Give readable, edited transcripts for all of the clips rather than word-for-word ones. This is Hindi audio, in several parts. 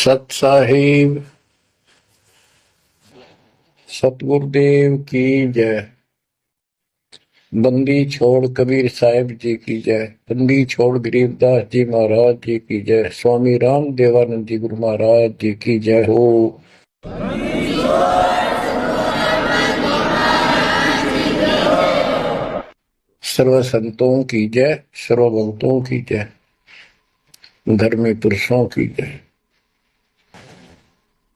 सत साहिब सतगुरुदेव की जय। बंदी छोड़ कबीर साहिब जी की जय। बंदी छोड़ गरीबदास जी महाराज जी की जय। स्वामी राम देवानंद जी गुरु महाराज जी की जय हो। सर्व संतों की जय, सर्व भक्तों की जय, धर्मी पुरुषों की जय।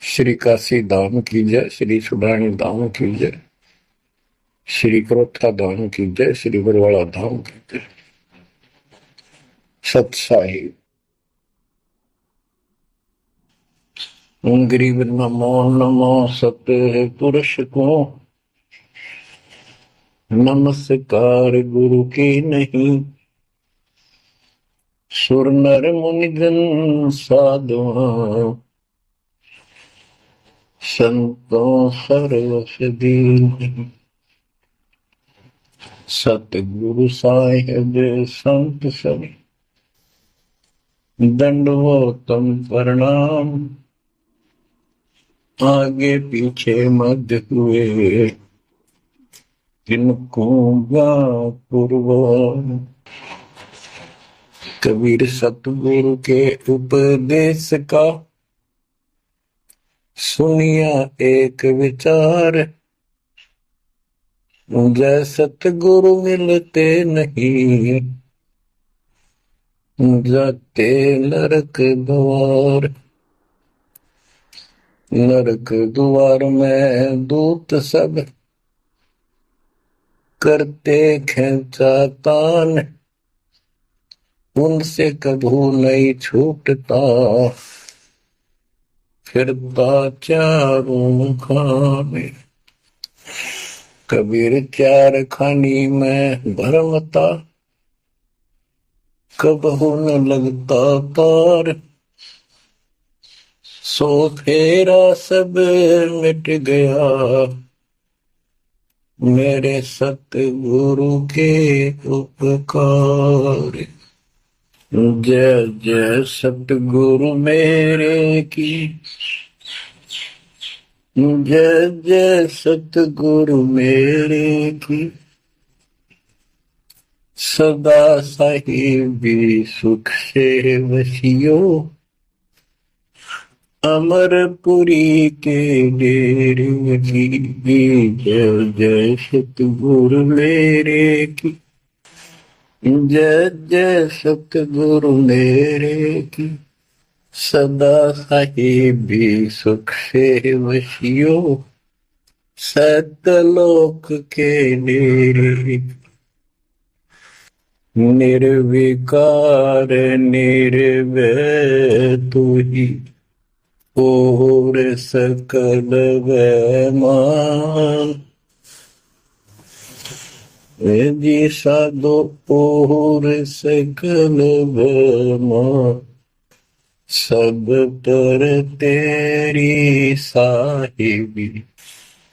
श्री काशी धाम की जय, श्री सुडानी धाम की जय, श्री क्रोथा धाम की जय, श्री बरवाड़ा धाम की जय। सत साहिब गरीब नमो नमो सत पुरुष को नमस्कार गुरु की नहीं। सुर नर मुनिजन साधुआ संतों सर्वसदीन। सतगुरु साहिब संत सब दंडवतम प्रणाम। आगे पीछे मध्य हुए तिनको पूर्व। कबीर सतगुरु के उपदेश का सुनिया एक विचार। जय सतगुरु मिलते नहीं, जाते नरक द्वार। नरक द्वार में दूत सब करते खेचा तान। उनसे कभू नहीं छूटता, फिरता चारों खाने। कबीर चार खानी में भरमता, कबहू न लगता पार। सो फेरा सब मिट गया, मेरे सतगुरु के उपकार। जय जय सतगुरु मेरे की, जय जय सतगुरु मेरे की। सदा साहिबी सुख से वसियो, अमरपुरी के डेरे की। जय जय सतगुरु मेरे की, जय जय सतगुरु मेरे की। सदा साहिबी सुख से वसियो, सतलोक के डेरे। निर्विकार निर्भय तू ही, और सकल वैमान। जी साधो और सकल वैमान। सब पर तेरी साहिबी,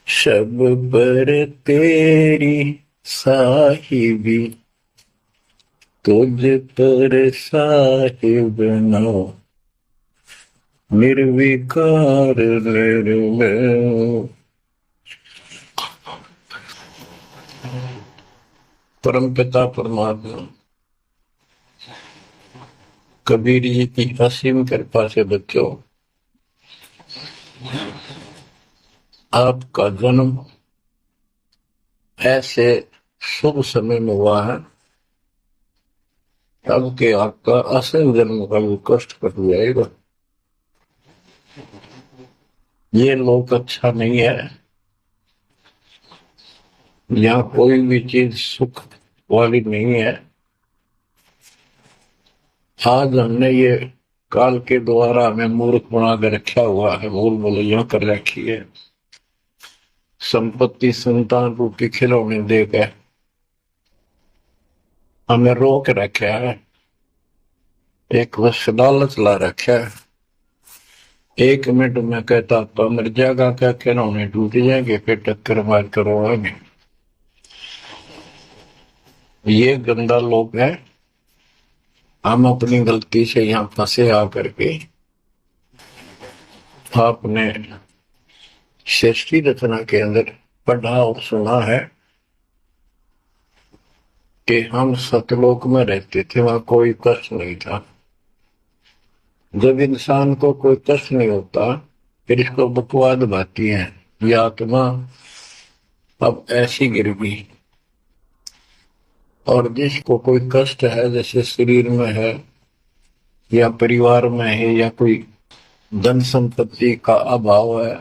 सब पर तेरी साहिबी। तुझ पर साहिब नो, निर्विकार निर्भय। परम पिता परमात्मा कबीर जी की असीम कृपा से बच्चों, आपका जन्म ऐसे शुभ समय में हुआ है तब के आपका असल जन्म का भी कष्ट कट जाएगा। ये लोक अच्छा नहीं है, यहाँ कोई भी चीज सुख वाली नहीं है। आज हमने ये काल के द्वारा हमें मूर्ख बना कर रखा हुआ है, भूल भुलैया कर रखी है। संपत्ति संतान रूपी खिलौने देकर हमें रोक रखा है, एक बस लालच ला रखा है। एक मिनट में कहता तो मर जाएगा, क्या खिलौने टूट जाएंगे, फिर टक्कर मार करवाएंगे। ये गंदा लोग है। हम अपनी गलती से यहाँ फंसे आकर के आपने सृष्टि रचना के अंदर पढ़ा और सुना है कि हम सतलोक में रहते थे, वहां कोई कष्ट नहीं था। जब इंसान को कोई कष्ट नहीं होता फिर इसको बकवाद भाती है, ये आत्मा अब ऐसी गिर गई। और जिसको कोई कष्ट है, जैसे शरीर में है या परिवार में है या कोई धन संपत्ति का अभाव है,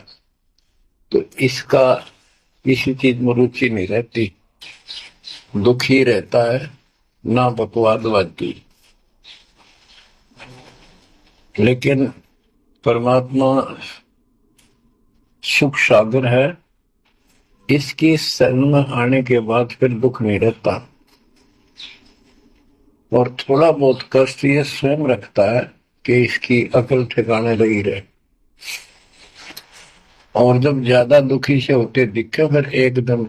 तो इसका किसी चीज में रुचि नहीं रहती, दुखी रहता है, ना बकवादवादी। लेकिन परमात्मा सुख सागर है, इसकी शरण में आने के बाद फिर दुख नहीं रहता। और थोड़ा बहुत कष्ट ये स्वयं रखता है कि इसकी अकल ठिकाने लगी रहे। और जब ज्यादा दुखी से होते दिखे फिर एकदम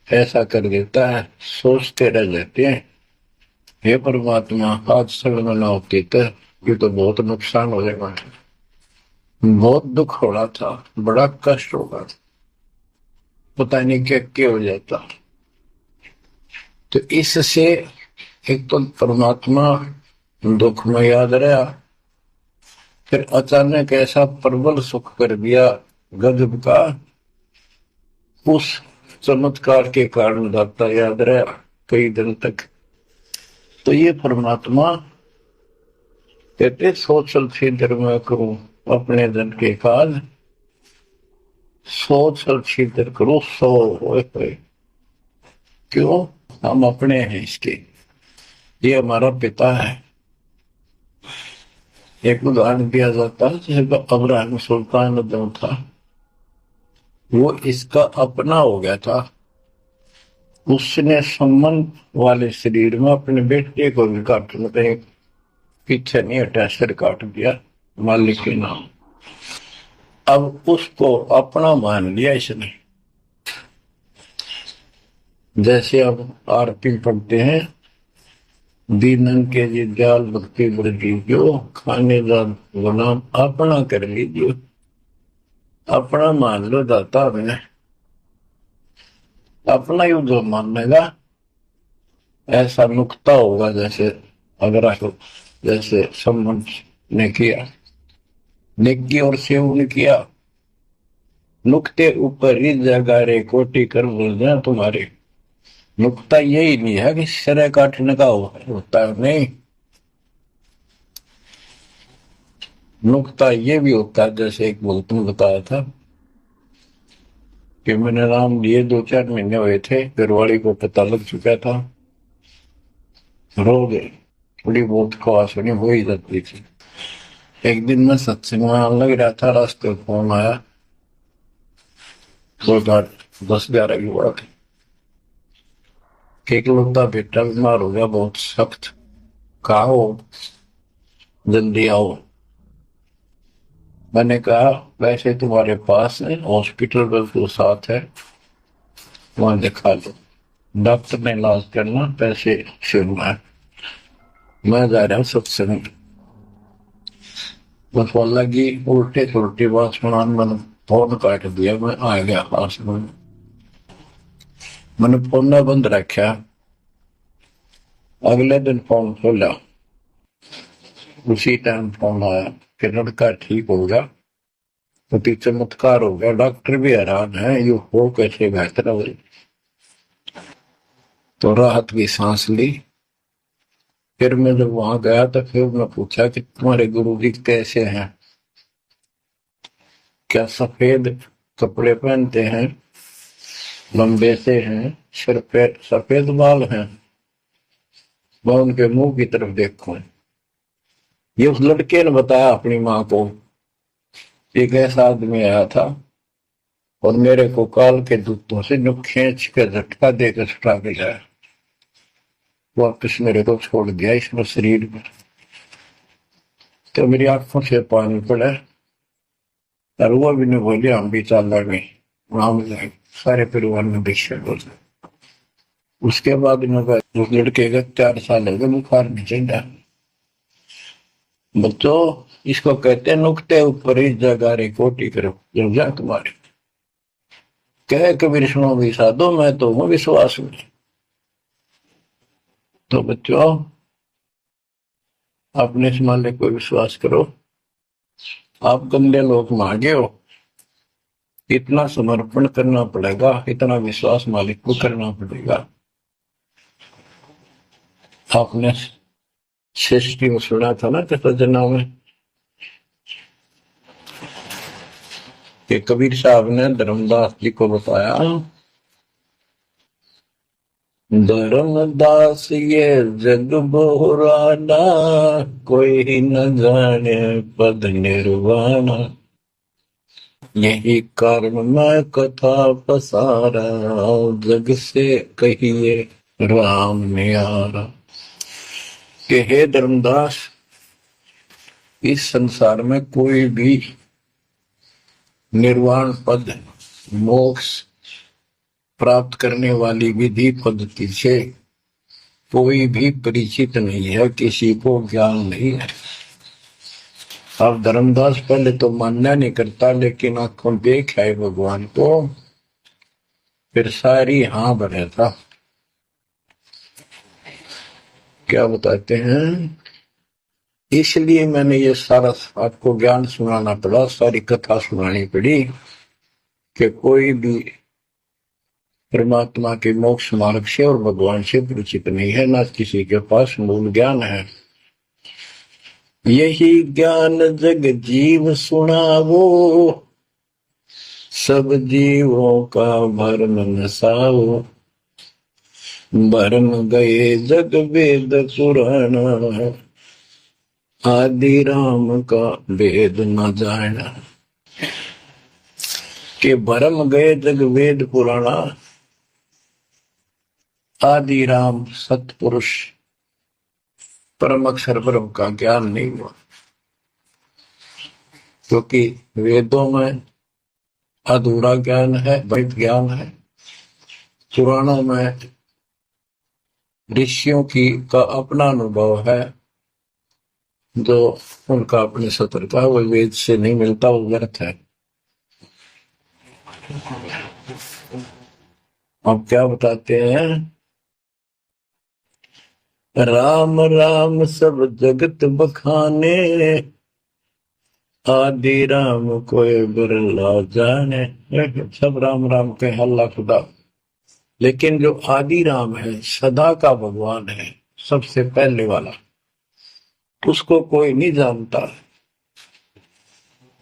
ऐसा कर देता है, सोचते रह जाते हैं, हे परमात्मा आज शरण ना होती तो ये तो बहुत नुकसान हो जाएगा, बहुत दुख हो रहा था, बड़ा कष्ट होगा, पता नहीं क्या हो जाता। तो इससे एक तो परमात्मा दुख में याद रहा, फिर अचानक ऐसा प्रबल सुख कर दिया गजब का, उस चमत्कार के कारण दाता याद रहा कई दिन तक। तो ये परमात्मा कहते सोचल छिद्र में करूं अपने जन के काज, सोचल छिद्र करूं सो होए। क्यों? हम अपने हैं इसके, ये हमारा पिता है। एक उदाहरण दिया जाता है, जैसे अब्राहम सुल्तान जो था वो इसका अपना हो गया था, उसने संबंध वाले शरीर में अपने बेटे को भी काट, मतलब पीछे नहीं हटा, सिर काट दिया मालिक के नाम। अब उसको अपना मान लिया इसने। जैसे अब आरती पढ़ते हैं, दीनन के जी दयाल भक्ति बढ़ दीजियो, खाने दान गुलाम अपना कर लीजिए, अपना मान लो दाता में, अपना ही जो मानेगा ऐसा नुकता होगा। जैसे अगर आपको जैसे संबंध ने किया, नेकी और सेव ने किया, नुकते ऊपर ही जगह रे कोटि कर बोल जाए तुम्हारे। नुकता यही नहीं है कि सिर काटने का होता है, नहीं, नुकता ये भी होता है। जैसे एक भक्त ने बताया था कि मैंने नाम लिए 2-4 महीने हुए थे, घरवाली को पता लग चुका था, रो गए, थोड़ी बहुत ख्वास होनी हो ही जाती थी। एक दिन मैं सत्संग में लग रहा था, रास्ते फोन आया, 10-11 की बात, एक लौता बेटा बीमार हो गया बहुत सख्त, कहा हो जल्दी आओ। मैंने कहा वैसे तुम्हारे पास है हॉस्पिटल बिल्कुल साथ है, वहां दिखा लो, डॉक्टर ने इलाज करना, पैसे शुरू है, मैं जा रहा हूँ सत्संग। बस लगी उल्टे सुलटी बात सुना, मैंने फोन काट दिया, मैं आ गया पास में, मैंने फोन बंद रखा। अगले दिन फोन खोला, उसी टाइम फोन आया कि लड़का ठीक हो गया, तो चमत्कार हो गया, डॉक्टर भी हैरान है, ये हो कैसे बेहतर हो। तो राहत की सांस ली। फिर मैं जब वहां गया तो फिर मैं पूछा कि तुम्हारे गुरु जी कैसे हैं, क्या सफेद कपड़े पहनते हैं, लंबे से हैं, सिर पे सफेद बाल हैं। मैं उनके मुंह की तरफ देखूं, ये उस लड़के ने बताया अपनी माँ को, एक ऐसा आदमी आया था और मेरे को काल के दूतों से जो खींच के झटका देकर छुटा के जाया, वापिस मेरे को छोड़ दिया इसमें शरीर में। तो मेरी आंखों से पानी पड़ा, और वो भी नहीं बोले हम भी चल रहे वहां मिले, सारे परिवार में भिक्षा बोल। उसके बाद उस लड़के का 4 साल हो गए, बुखार नहीं चढ़ा। बच्चों इसको कहते हैं नुक्ते ऊपर ही जगारे कोटि करो जब जा तुम्हारे। कह कबीर सुनो भी साधो मैं तो हूं विश्वास में। तो बच्चों अपने इस मालिक को विश्वास करो। आप गंदे लोग मांगे हो, इतना समर्पण करना पड़ेगा, इतना विश्वास मालिक को करना पड़ेगा। आपने सृष्टि में सुना था ना जना में कि कबीर साहब ने धर्मदास जी को बताया, धर्मदास ये जग बोराना कोई न जाने पद निर्वाणा, यही कारण मैं कथा पसारा जग से कहिए राम न्यारा। कि हे धर्मदास, इस संसार में कोई भी निर्वाण पद मोक्ष प्राप्त करने वाली विधि पद्धति से कोई भी परिचित नहीं है, किसी को ज्ञान नहीं है। अब धर्मदास पहले तो मानना नहीं करता, लेकिन आंखों देखा है भगवान को, फिर सारी हाँ भरे था। क्या बताते हैं, इसलिए मैंने ये सारा आपको ज्ञान सुनाना पड़ा, सारी कथा सुनानी पड़ी कि कोई भी परमात्मा के मोक्ष मार्ग से और भगवान से परिचित नहीं है, ना किसी के पास मूल ज्ञान है। यही ज्ञान जग जीव सुनावो, सब जीवों का भरम नसाओ, भरम गए जग वेद पुराण, आदि राम का वेद न जाना। के भरम गए जग वेद पुराणा, आदि राम सतपुरुष परम अक्षर ब्रह्म का ज्ञान नहीं हुआ, क्योंकि वेदों में अधूरा ज्ञान है, वैध ज्ञान है। पुराणों में ऋषियों की का अपना अनुभव है, जो उनका अपने सत्र का वो वेद से नहीं मिलता, वो व्यर्थ है। अब क्या बताते हैं, राम राम सब जगत बखाने, आदि राम कोई बिरला जाने। सब राम राम के हल्ला खुदा, लेकिन जो आदि राम है, सदा का भगवान है, सबसे पहले वाला, उसको कोई नहीं जानता।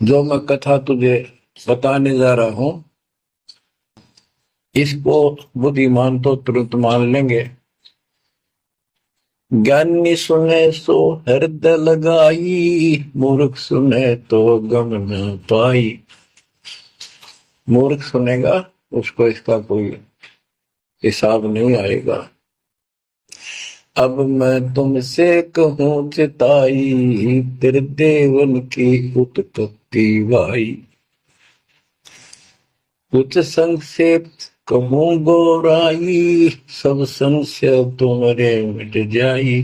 जो मैं कथा तुझे बताने जा रहा हूं, इसको बुद्धिमान तो तुरंत मान लेंगे। ज्ञानी सुने सो हृदय लगाई, मूर्ख सुने तो गम न पाई। मूर्ख सुनेगा, उसको इसका कोई हिसाब नहीं आएगा। अब मैं तुमसे कहूं चिताई, तेरे देवन की उत्पत्ति वाई। कुछ संक्षेप कहूं गोराई, सब संशय तुम्हारे मिट जाई।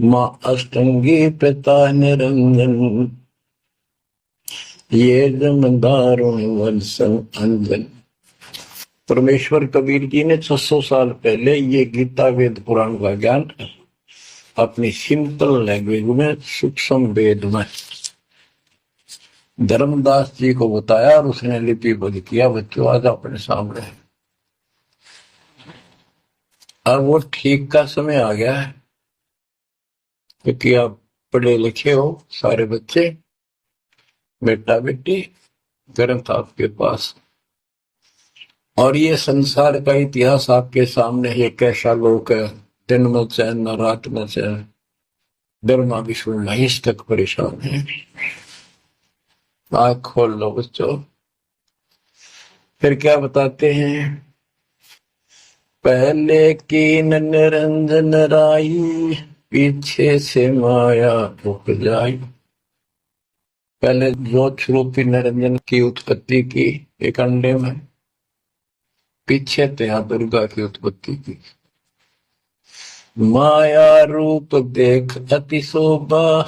माँ अष्टंगी पिता निरंजन, ये जमदारुण वंशन अंजन। परमेश्वर कबीर जी ने 600 साल पहले ये गीता वेद पुराण का ज्ञान अपनी सिंपल लैंग्वेज में, सूक्ष्म वेद में धर्मदास जी को बताया, और उसने लिपिबद्ध किया। बच्चों आज अपने सामने है। अब वो ठीक का समय आ गया है, क्योंकि आप पढ़े लिखे हो सारे बच्चे, बेटा बेटी, ग्रंथ आपके पास, और ये संसार का इतिहास आपके सामने है। कैसा लोक है, दिन में चैन न रात में चैन, ब्रह्मा विष्णु महेश तक परेशान है। आँख खोल लो बच्चों। फिर क्या बताते हैं, पहले कीन निरंजन राई, पीछे से माया उपजाई। पहले ज्योत रूपी निरंजन की उत्पत्ति की एक अंडे में, पीछे त्या दुर्गा की उत्पत्ति की। माया रूप देख अति शोभा,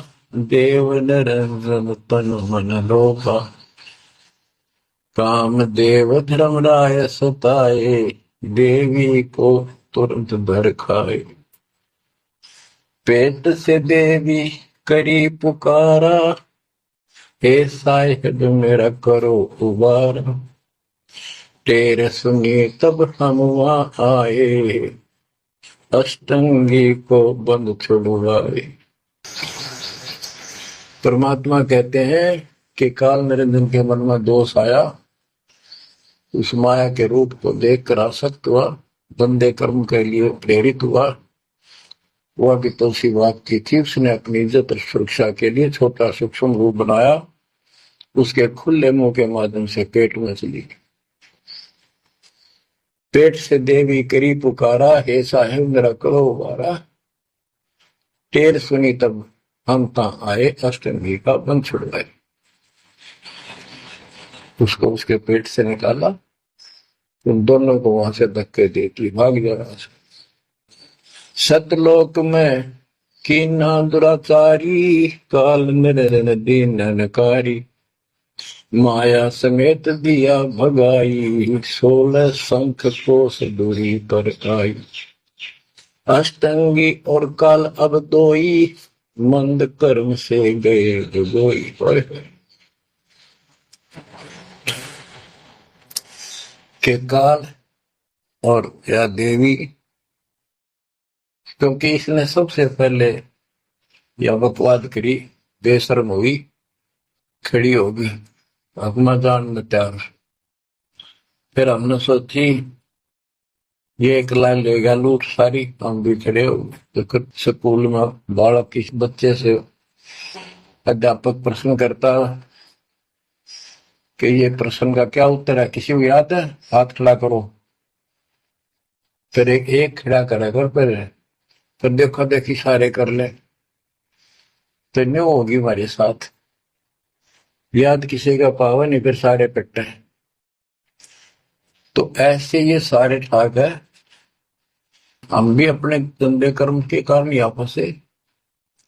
देव निरंजन तन मन लोभा, काम देव धर्मराय सताए, देवी को तुरंत भर खाए। पेट से देवी करी पुकारा, हे साहिब मेरा करो उबारा। तेरे सुनी तब हम वहां आए, अष्टंगी को बंद छुड़वाए। परमात्मा कहते हैं कि काल निरंजन के मन में दोष आया, उस माया के रूप को देखकर आसक्त हुआ, बंदे कर्म के लिए प्रेरित हुआ। वह भी तुलसी बात की थी, उसने अपनी इज्जत और सुरक्षा के लिए छोटा सूक्ष्म रूप बनाया, उसके खुले मुंह के माध्यम से पेट में चली। पेट से देवी करी पुकारा, हे साहिब मेरा करो उबारा। टेर सुनी तब हम ता आए, अष्टंगी का बंध छुड़वाए। उसको उसके पेट से निकाला, उन दोनों को वहां से धक्के देती भाग जा रहा। सतलोक में कीना दुराचारी, काल निरंजन दीनकारी। माया समेत दिया भगाई, 16 शंख कोस दूरी पर आई। अष्टंगी और काल अब दोई, मंद कर्म से गए डुबोई। के काल और या देवी, क्योंकि इसने सबसे पहले यह बकवाद करी, बेशर्म हुई, खड़ी होगी अपना जान में तैयार। फिर हमने सोची ये एक लाइन लेगा लूट सारी, हम भी खड़े हो। तो स्कूल में बालक किस बच्चे से अध्यापक प्रश्न करता कि ये प्रश्न का क्या उत्तर है, किसी को याद है? हाथ खड़ा करो। फिर एक खड़ा करा कर, फिर देखो देखी सारे कर ले, तो नहीं होगी हमारे साथ। याद किसी का पावा नहीं, फिर सारे पिट्टे। तो ऐसे ये सारे ठाक है, हम भी अपने गंदे कर्म के कारण यहाँ फंसे,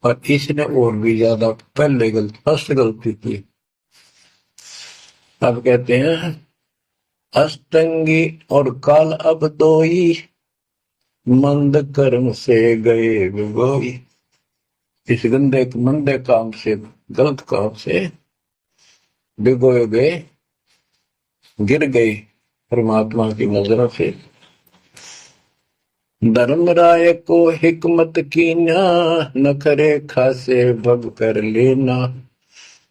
और इसने और भी ज्यादा पहले फर्स्ट गलती की। अब कहते हैं अष्टंगी और काल अब दोई, मंद कर्म से गए विभोई। इस गंदे मंदे काम से, गलत काम से भिगोए गए, गिर गए परमात्मा की नजरों से। धर्मराय को हिकमत कीना, न करे खासे भग कर लेना।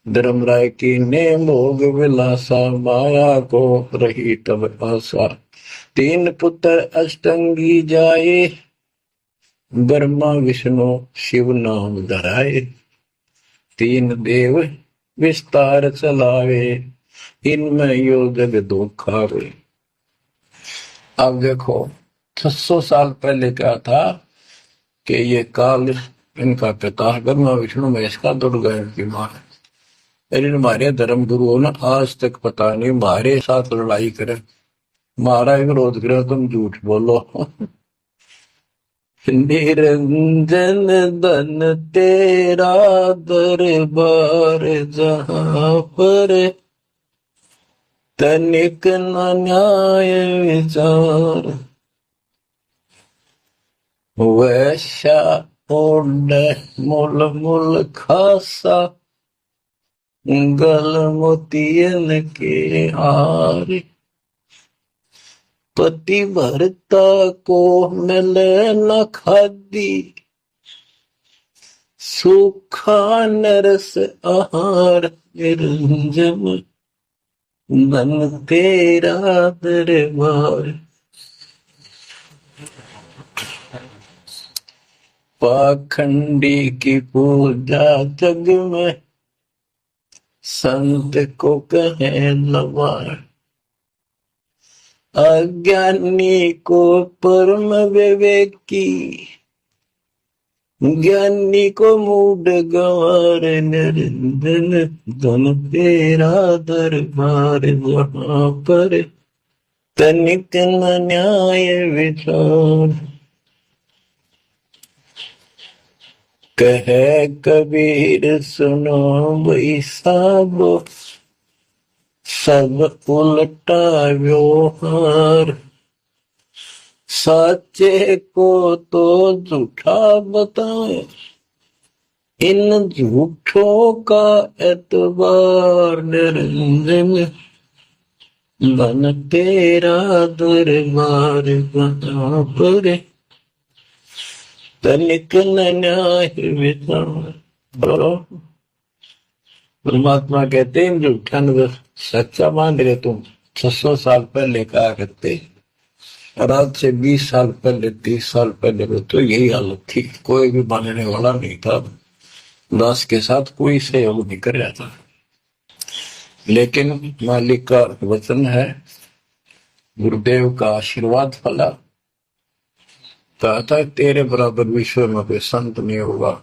धर्मराय की ने भोग विलासा, माया को रही तब आशा। 3 पुत्र अष्टंगी जाए, ब्रह्मा विष्णु शिव नाम धराए। 3 देव विस्तार चलावे, इनमें यो जग धोखावे। अब देखो 600 साल पहले क्या था कि ये काल इनका पिता ब्रह्मा विष्णु महेश का दुर्गा की मां है। लेकिन हमारे धर्म गुरुओं ने आज तक पता नहीं हमारे साथ लड़ाई करे, हमारा विरोध करे, तुम झूठ बोलो। निरंजन धन तेरा दरबार, जहां पर तनिक न न्याय विचार। वैश्या ओढ़ मुल मुल खासा, गल मोतियन के हार। पति भरता को मिले न खादी, सूखा नरस आहार। निरंजन धन तेरा दरबार। पाखंडी की पूजा जग में, संत को कहे लवार। अज्ञानी को परम विवेकी, ज्ञानी को मूड गंवार। निरंजन धन तेरा दरबार, जहां पर तनिक न न्याय विचार। कहे कबीर सुनो भाई साबो, सब उल्टा व्यवहार, सच्चे को तो झूठा बताए, इन झूठों का एतबार। निरंजन बन तेरा दरबार, बना पर तनिक न न्याय विचार। परमात्मा कहते हैं झूठा न सच्चा मान रहे तुम। 600 साल पहले कहा करते, और आज से 20 साल पहले 30 साल पहले तो यही हालत थी, कोई भी मानने वाला नहीं था, दास के साथ कोई सहयोग नहीं कर रहा था। लेकिन मालिक का वचन है, गुरुदेव का आशीर्वाद फला, कहा था तेरे बराबर विश्व में कोई संत नहीं होगा।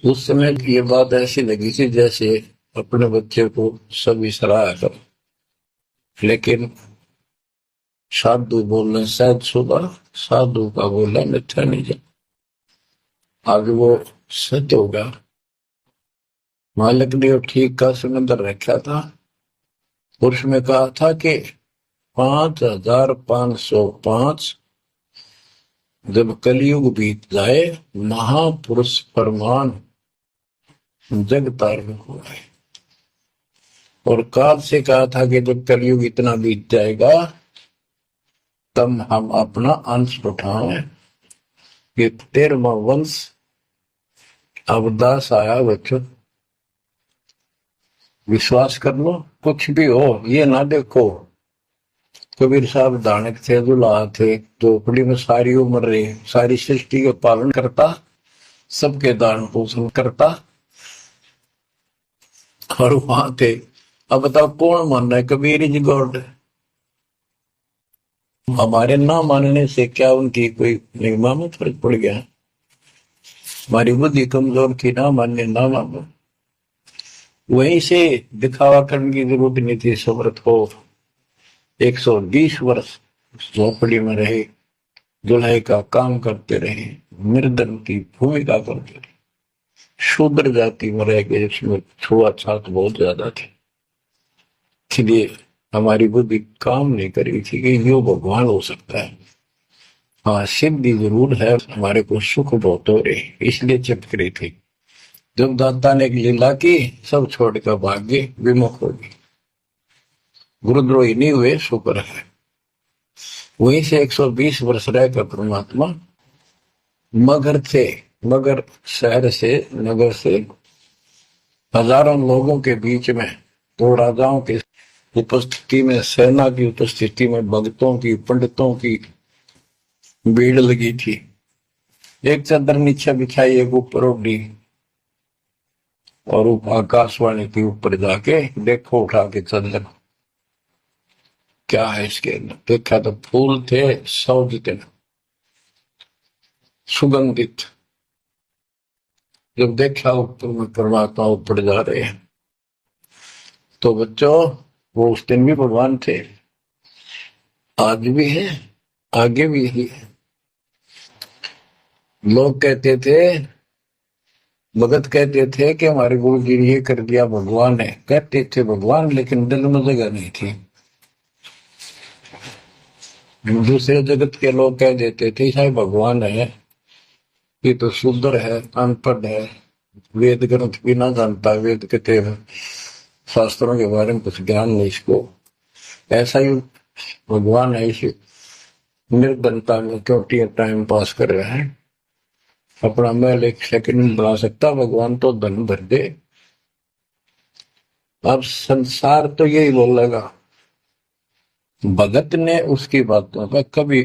उस समय ये बात ऐसी लगी थी जैसे अपने बच्चे को सभी सराहा कर, लेकिन साधु बोलने शायद सुबह, साधु का बोलना मिथ्या नहीं जा, आगे वो सत्य होगा। मालिक ने ठीक का समंदर रखा था, उसमें कहा था कि 5505 जब कलयुग बीत जाए, महापुरुष परमान जग तारण हुआ। और काल से कहा था कि जब कलयुग इतना बीत जाएगा तब हम अपना अंश उठाएं। ये 13वां वंश अवदास आया बच्चों, विश्वास कर लो। कुछ भी हो ये ना देखो, कबीर साहब दानक थे, दुल्हा थे, झोपड़ी में सारी उम्र रहे, सारी सृष्टि का पालन करता, सबके दान पोषण करता, और वहां थे। अब बताओ कौन मान रहा है कबीर इज गॉड? हमारे ना मानने से क्या उनकी कोई निगमा में फर्क पड़ गया? हमारी बुद्धि कमजोर थी, ना मानने ना मानो। वहीं से दिखावा करने की जरूरत नहीं थी। समर्थ हो 120 वर्ष झोपड़ी में रहे, दुल्हे का काम करते रहे, निर्धन की भूमिका करते रहे, शूद्र जाति में रह गए, इसमें छुआछूत बहुत ज्यादा थी। इसलिए हमारी बुद्धि काम नहीं करी थी कि यो भगवान हो सकता है। हाँ, सिद्धि जरूर है, हमारे को सुख बहुत हो रहे, इसलिए चिपक रही थी। जब दाता ने लीला की, सब छोड़कर भाग गए, विमुख हो गए, गुरुद्रोही नहीं हुए, शुक्र है। वहीं से 120 वर्ष रहकर परमात्मा मगर थे, मगर शहर से, नगर से हजारों लोगों के बीच में, दो राजाओं की उपस्थिति में, सेना की उपस्थिति में, भक्तों की, पंडितों की भीड़ लगी थी। एक चादर नीचे बिछाई, एक ऊपर ओढ़ी, और आकाशवाणी के ऊपर जाके देखो उठा के चादर, क्या है इसके अंदर? देखा तो फूल थे, सौंदर्य सुगंधित। जब देखा ऊपर में परमात्मा ऊपर जा रहे हैं, तो बच्चों वो उस दिन भी भगवान थे, आज भी है, आगे भी ही है। लोग कहते थे, भगत कहते थे कि हमारे गुरु जी ने ये कर दिया, भगवान है। कहते थे भगवान, लेकिन दिल में जगह नहीं थी। दूसरे जगत के लोग कह देते थे शायद भगवान है, ये तो शूद्र है, अनपढ़ है, वेद ग्रंथ भी ना जानता, वेद के शास्त्रों के बारे में कुछ ज्ञान नहीं इसको, ऐसा ही भगवान है। इसे निर्धनता में क्यों टाइम पास कर रहे हैं, अपना महल एक सेकंड में बना सकता, भगवान तो धन भर दे। अब संसार तो यही बोलेगा, भगत ने उसकी बातों पर कभी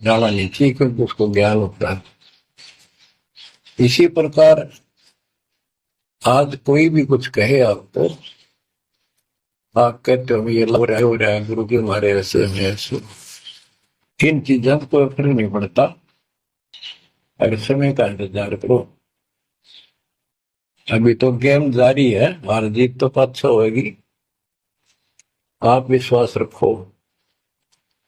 जाना नहीं चाहिए, क्योंकि उसको ज्ञान होता है। इसी प्रकार आज कोई भी कुछ कहे आपको, आप कहते हो ये हो रहा है गुरु जी हमारे ऐसे में ऐसे, इन चीजों को कोई फर्क नहीं पड़ता। अगर समय का इंतजार करो, अभी तो गेम जारी है, हार जीत तो पाछा होगी। आप विश्वास रखो।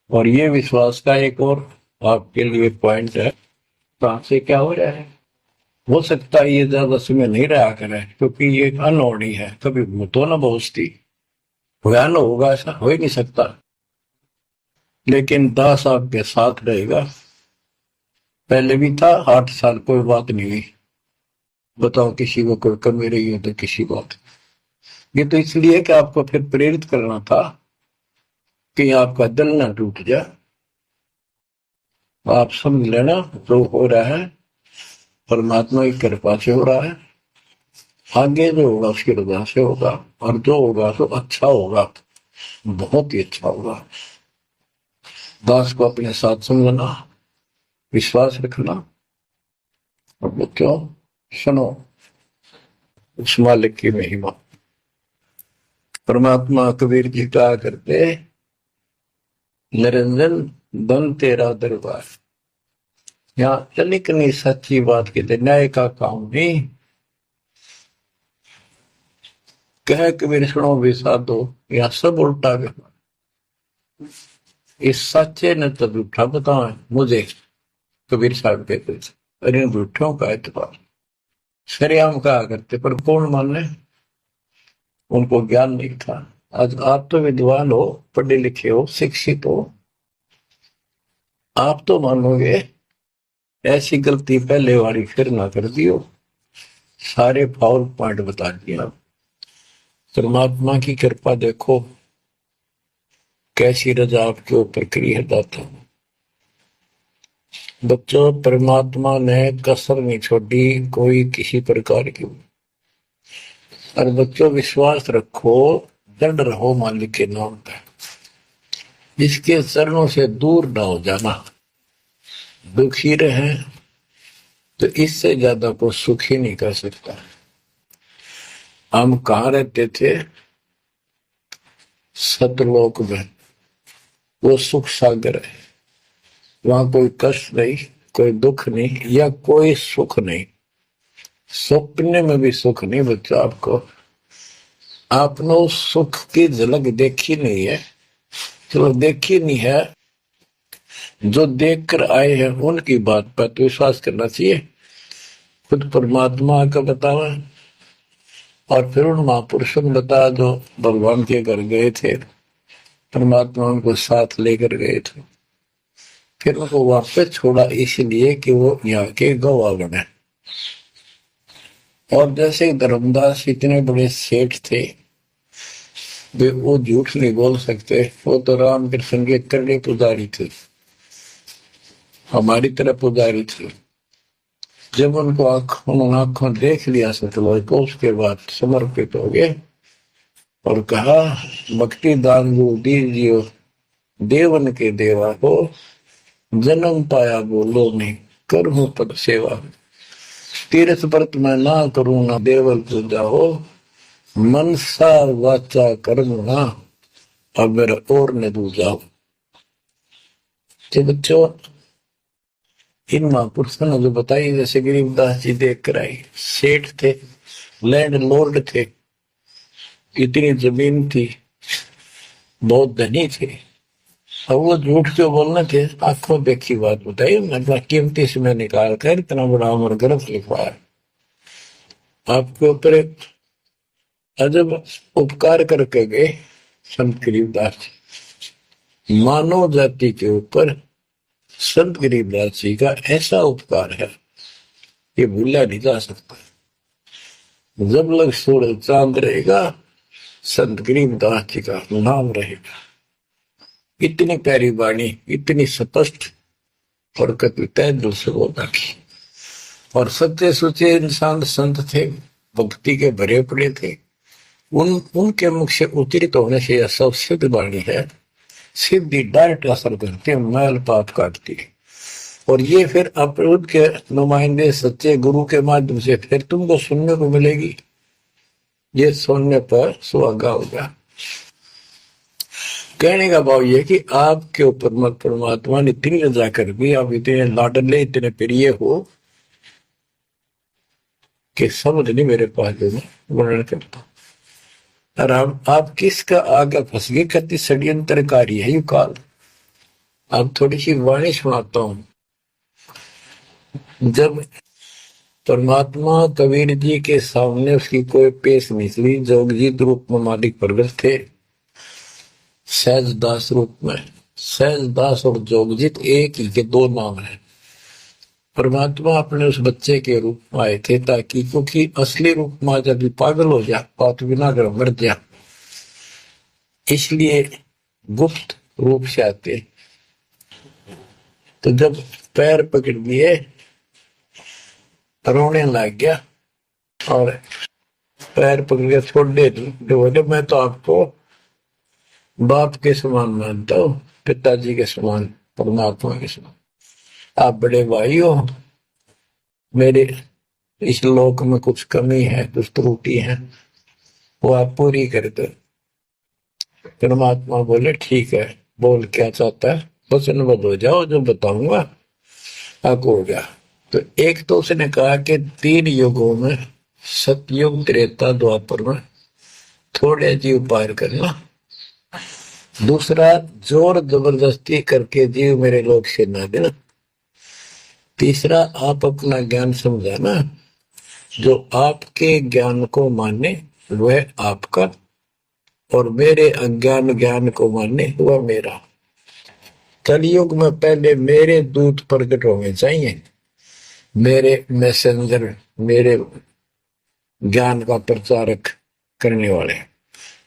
और ये विश्वास का एक और आपके लिए पॉइंट है, कहां से क्या हो रहा है। हो सकता है ये ज्यादा समय नहीं रहा करे, क्योंकि ये अनहोनी है, कभी भूतो न भोजती, भयान होगा ऐसा हो ही नहीं सकता। लेकिन दास आपके साथ रहेगा, पहले भी था 8 साल, कोई बात नहीं हुई। बताओ किसी को कोई कमी रही है तो किसी बात। ये तो इसलिए कि आपको फिर प्रेरित करना था कि आपका दिल ना टूट जाए। आप समझ लेना जो हो रहा है परमात्मा की कृपा से हो रहा है, आगे जो होगा उसकी रजा से होगा, और जो होगा तो अच्छा होगा, बहुत ही अच्छा होगा। दास को अपने साथ समझना, विश्वास रखना। और बच्चों सुनो उस मालिक की महिमा। परमात्मा कबीर जी कहा करते, निरंजन धन तेरा दरबार। यहाँ तनिक नहीं सच्ची बात कहते, न्याय का काम नहीं। कह कबीर सुनो भी साधो, यहाँ सब उल्टा व्यवहार। इस सच्चे ने तो झूठा बताओ मुझे, कबीर साहब कहते थे, अरे झूठों का एतबार। शरियाम कहा करते, पर कौन माने, उनको ज्ञान नहीं था। आज आप तो विद्वान हो, पढ़े लिखे हो, शिक्षित हो, आप तो मानोगे ऐसी गलती पहले वाली फिर ना कर दियो। सारे फाउल पॉइंट बता दिया। परमात्मा की कृपा देखो कैसी रजा आपके ऊपर करी है दाता। बच्चों परमात्मा ने कसर नहीं छोड़ी कोई किसी प्रकार की। और बच्चों विश्वास रखो, दृढ़ रहो मालिक के नाम पे, जिसके चरणों से दूर ना हो जाना। दुखी रहे तो इससे ज्यादा को सुख ही नहीं कर सकता। हम कहाँ रहते थे, सतलोक में, वो सुख सागर है। वहां कोई कष्ट नहीं, कोई दुख नहीं, या कोई सुख नहीं। सपने में भी सुख नहीं। बच्चा आपको आपने उस सुख की झलक देखी नहीं है, चलो देखी नहीं है, जो देख कर आए हैं उनकी बात पर तो विश्वास करना चाहिए। खुद परमात्मा का बतावा, और फिर उन महापुरुषों ने बताया जो भगवान के घर गए थे, परमात्मा उनको साथ लेकर गए थे, फिर उनको वापस छोड़ा इसलिए कि वो यहाँ के गवाह बने। और जैसे धर्मदास इतने बड़े सेठ थे, वे वो झूठ नहीं बोल सकते, वो तो राम कृष्ण के करने पुजारी थे, हमारी तरह पुजारी थे। जब उनको उन्होंने आंखों देख लिया सतलोक को, उसके बाद समर्पित हो गए और कहा भक्ति दान जो दीजियो, देवन के देवा हो, जन्म पाया बोलो नहीं, करूं पद सेवा। तीर्थ व्रत मैं ना करूं ना देवल पूजा हो, मनसा वाचा कर्म ना, अब मेरा और न दूजा हो। बच्चों इन महापुरुषों ने जो बताई, जैसे गरीबदास जी देख कर आई, सेठ थे, लैंड लॉर्ड थे, इतनी जमीन थी, बहुत धनी थे, अब वो झूठ क्यों बोलना थे। आंखों देखी बात बताई, मतलब कीमती से मैं निकाल कर इतना बड़ा अमर ग्रंथ लिखवाया। आपके ऊपर एक अजब उपकार करके गए संत गरीबदास जी। मानव जाति के ऊपर संत गरीबदास जी का ऐसा उपकार है, ये भूला नहीं जा सकता। जब लग सूरज चांद रहेगा, संत गरीबदास जी का नाम रहेगा। इतनी प्यारी वाणी, इतनी स्पष्ट और कविता दिल से बोलना की। और सच्चे सुचे इंसान संत थे, भक्ति के भरे पड़े थे। उनके मुख से उतरित होने से यह सब सिद्ध वाणी है, सिद्धि डायरेक्ट असर करती है, मैल पाप काटती है। और ये फिर अपरूद के नुमाइंदे सच्चे गुरु के माध्यम से फिर तुमको सुनने को मिलेगी। ये सुनने पर सुहागा होगा। कहने का भाव ये कि आपके ऊपर मत परमात्मा ने इतनी रजा कर दी, आप इतने लाडले, इतने प्रिय हो कि समझ नहीं मेरे पास जो वर्णन करता। और आप किसका आगे फंस गए, कति षड्यंत्रकारी है यू काल। अब थोड़ी सी वाणी सुनाता हूं। जब परमात्मा कबीर जी के सामने उसकी कोई पेश निकली, जोगजीत रूप में मालिक प्रगट थे, सहजदास रूप में। सहजदास और जोगजीत एक ही के दो नाम है। परमात्मा अपने उस बच्चे के रूप में आए थे, ताकि क्योंकि असली रूप में जब पागल हो जा, बात बिना कर मर जा, इसलिए गुप्त रूप से आते। तो जब पैर पकड़ लिए, रोने लग गया और पैर पकड़ के छोड़ दे, बोले मैं तो आपको बाप के समान मानता हूँ, पिताजी के समान, परमात्मा के समान। आप बड़े भाई हो, मेरे इस लोक में कुछ कमी है, कुछ त्रुटि है, वो आप पूरी कर दो। परमात्मा बोले ठीक है, बोल क्या चाहता है, वचनबद्ध हो जाओ, जो बताऊंगा आपको हो गया। तो एक तो उसने कहा कि 3 युगों में, सतयुग, त्रेता, द्वापर में थोड़े जीव पार करना। दूसरा, जोर जबरदस्ती करके जीव मेरे लोक से ना देना। तीसरा, आप अपना ज्ञान समझाना, जो आपके ज्ञान को माने वह आपका, और मेरे अज्ञान ज्ञान को माने वह मेरा। कलयुग में पहले मेरे दूत प्रकट होने चाहिए, मेरे मैसेंजर, मेरे ज्ञान का प्रचारक करने वाले।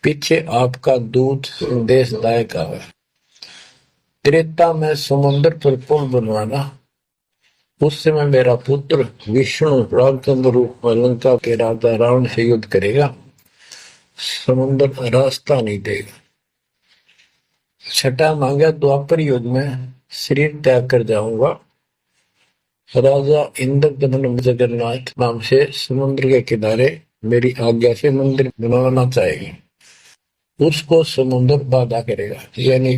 पीछे आपका दूत संदेशदायक आवे। त्रेता में समुद्र पर पुल बनवाना, उस समय मेरा पुत्र विष्णु रामचंद्र रूप में लंका के राजा रावण से युद्ध करेगा, समुद्र रास्ता नहीं देगा। छठा मांगा, द्वापर युग में शरीर त्याग कर जाऊंगा, राजा इंद्रदमन जगन्नाथ नाम से समुद्र के किनारे मेरी आज्ञा से मंदिर बनवाना चाहेगी, उसको समुद्र बाधा करेगा। यानी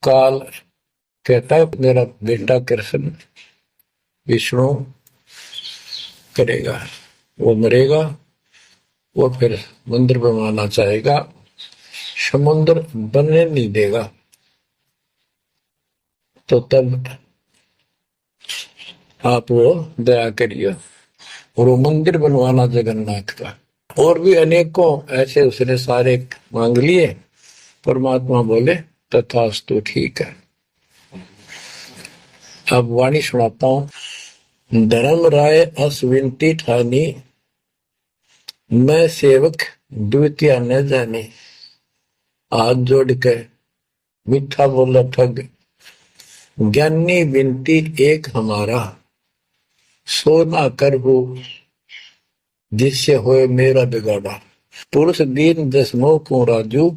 काल कहता है मेरा बेटा कृष्ण विष्णु करेगा, वो मरेगा, वो फिर मंदिर बनवाना चाहेगा, समुद्र बनने नहीं देगा। तो तब आप वो दया करिए, और वो मंदिर बनवाना जगन्नाथ का। और भी अनेकों ऐसे उसने सारे मांग लिए। परमात्मा बोले तथास्तु, ठीक है। अब वाणी सुनाता हूं। धर्म राय अश्विनती ठानी, मैं सेवक द्वितीय न जानी। हाथ जोड़ के मीठा बोला ठग, ज्ञानी विनती एक हमारा। सोना कर हो जिससे होए मेरा बिगाड़ा। पुरुष दीन दसमो को राजू,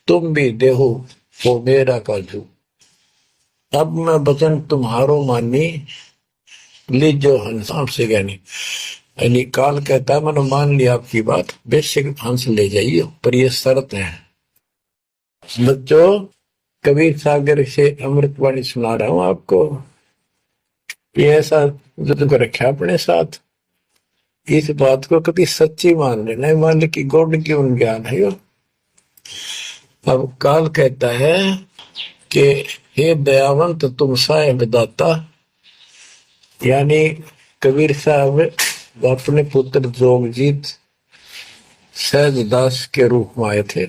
तुम भी देहो वो मेरा काजू। अब मैं वचन तुम्हारो मानी, लीजो हंसाम से ज्ञानी। यानी काल कहता है मैंने मान लिया आपकी बात, बेशक हंस ले जाइए, पर ये शर्त है। बच्चों, कबीर सागर से अमृतवाणी सुना रहा हूं आपको। ये ऐसा जो रखा अपने साथ, इस बात को कभी सच्ची मान लेना, मान ले कि गॉड की उन ज्ञान है। अब काल कहता है कि हे दयावंत तुम साहेब दाता, यानी कबीर साहब अपने पुत्र जोगजीत सहजदास के रूप में आए थे,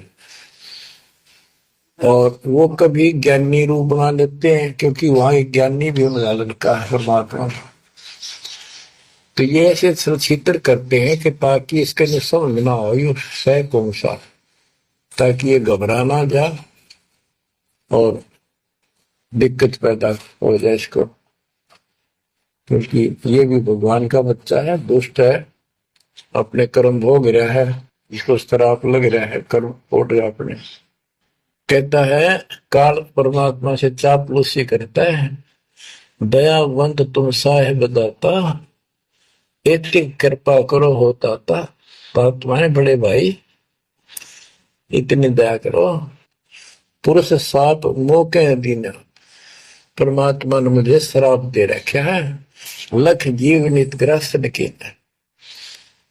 और वो कभी ज्ञानी रूप बना लेते हैं, क्योंकि वहां एक ज्ञानी भी उनका लड़का है परमात्मा। तो ये ऐसे चित्र करते हैं कि ताकि इसके जो समझ ना हो ये सह कौन सा, ताकि ये घबरा ना जा और दिक्कत पैदा हो जाए इसको, क्योंकि ये भी भगवान का बच्चा है, दुष्ट है, अपने कर्म भोग रहा है, इसको श्राप लग रहा है, कर्म फोड़ रहा अपने। कहता है काल परमात्मा से चापलूसी करता है, दयावंत तुम साहेब दाता, इतनी कृपा करो होता था। परमात्मा बड़े भाई इतनी दया करो। पुरुष साप मौके दीना, परमात्मा ने मुझे श्राप दे रखा है। लख जीव नित ग्रस्त के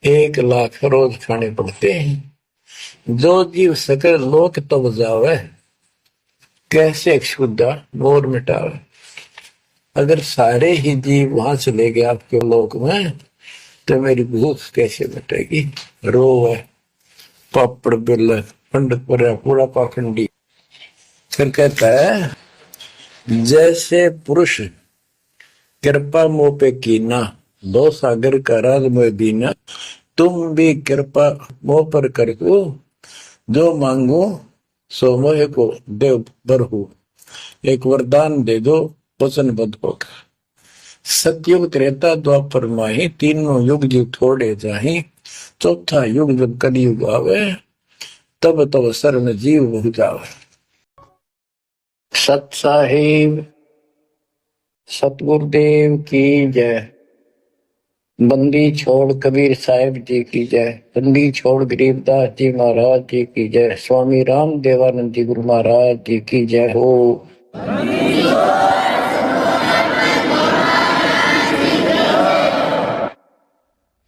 1 लाख रोज खाने पड़ते हैं। जो जीव सकल लोक तब जावे, कैसे क्षुदा मोर मिटावे। अगर सारे ही जीव वहां चले गए आपके लोक में तो मेरी भूख कैसे मिटेगी। रो है पापड़ बिल पंडित पर पूरा पाखंडी। फिर कहता है जैसे पुरुष कृपा मोह पे कीना दो सागर का राज में दीना तुम भी कृपा मोह पर करो जो मांगो सो मोह को देव बरहु। एक वरदान दे दो वचनबद्ध होगा। सतयुग त्रेता द्वापर माही तीनों युग जीव थोड़े जाही चौथा युग जब कलयुग आवे तब तब शरण जीव हो जावे। सत साहिब सतगुरुदेव की जय। बंदी छोड़ कबीर साहिब जी की जय। बंदी छोड़ गरीबदास जी महाराज जी की जय। स्वामी राम देवानंद जी गुरु महाराज जी की जय हो।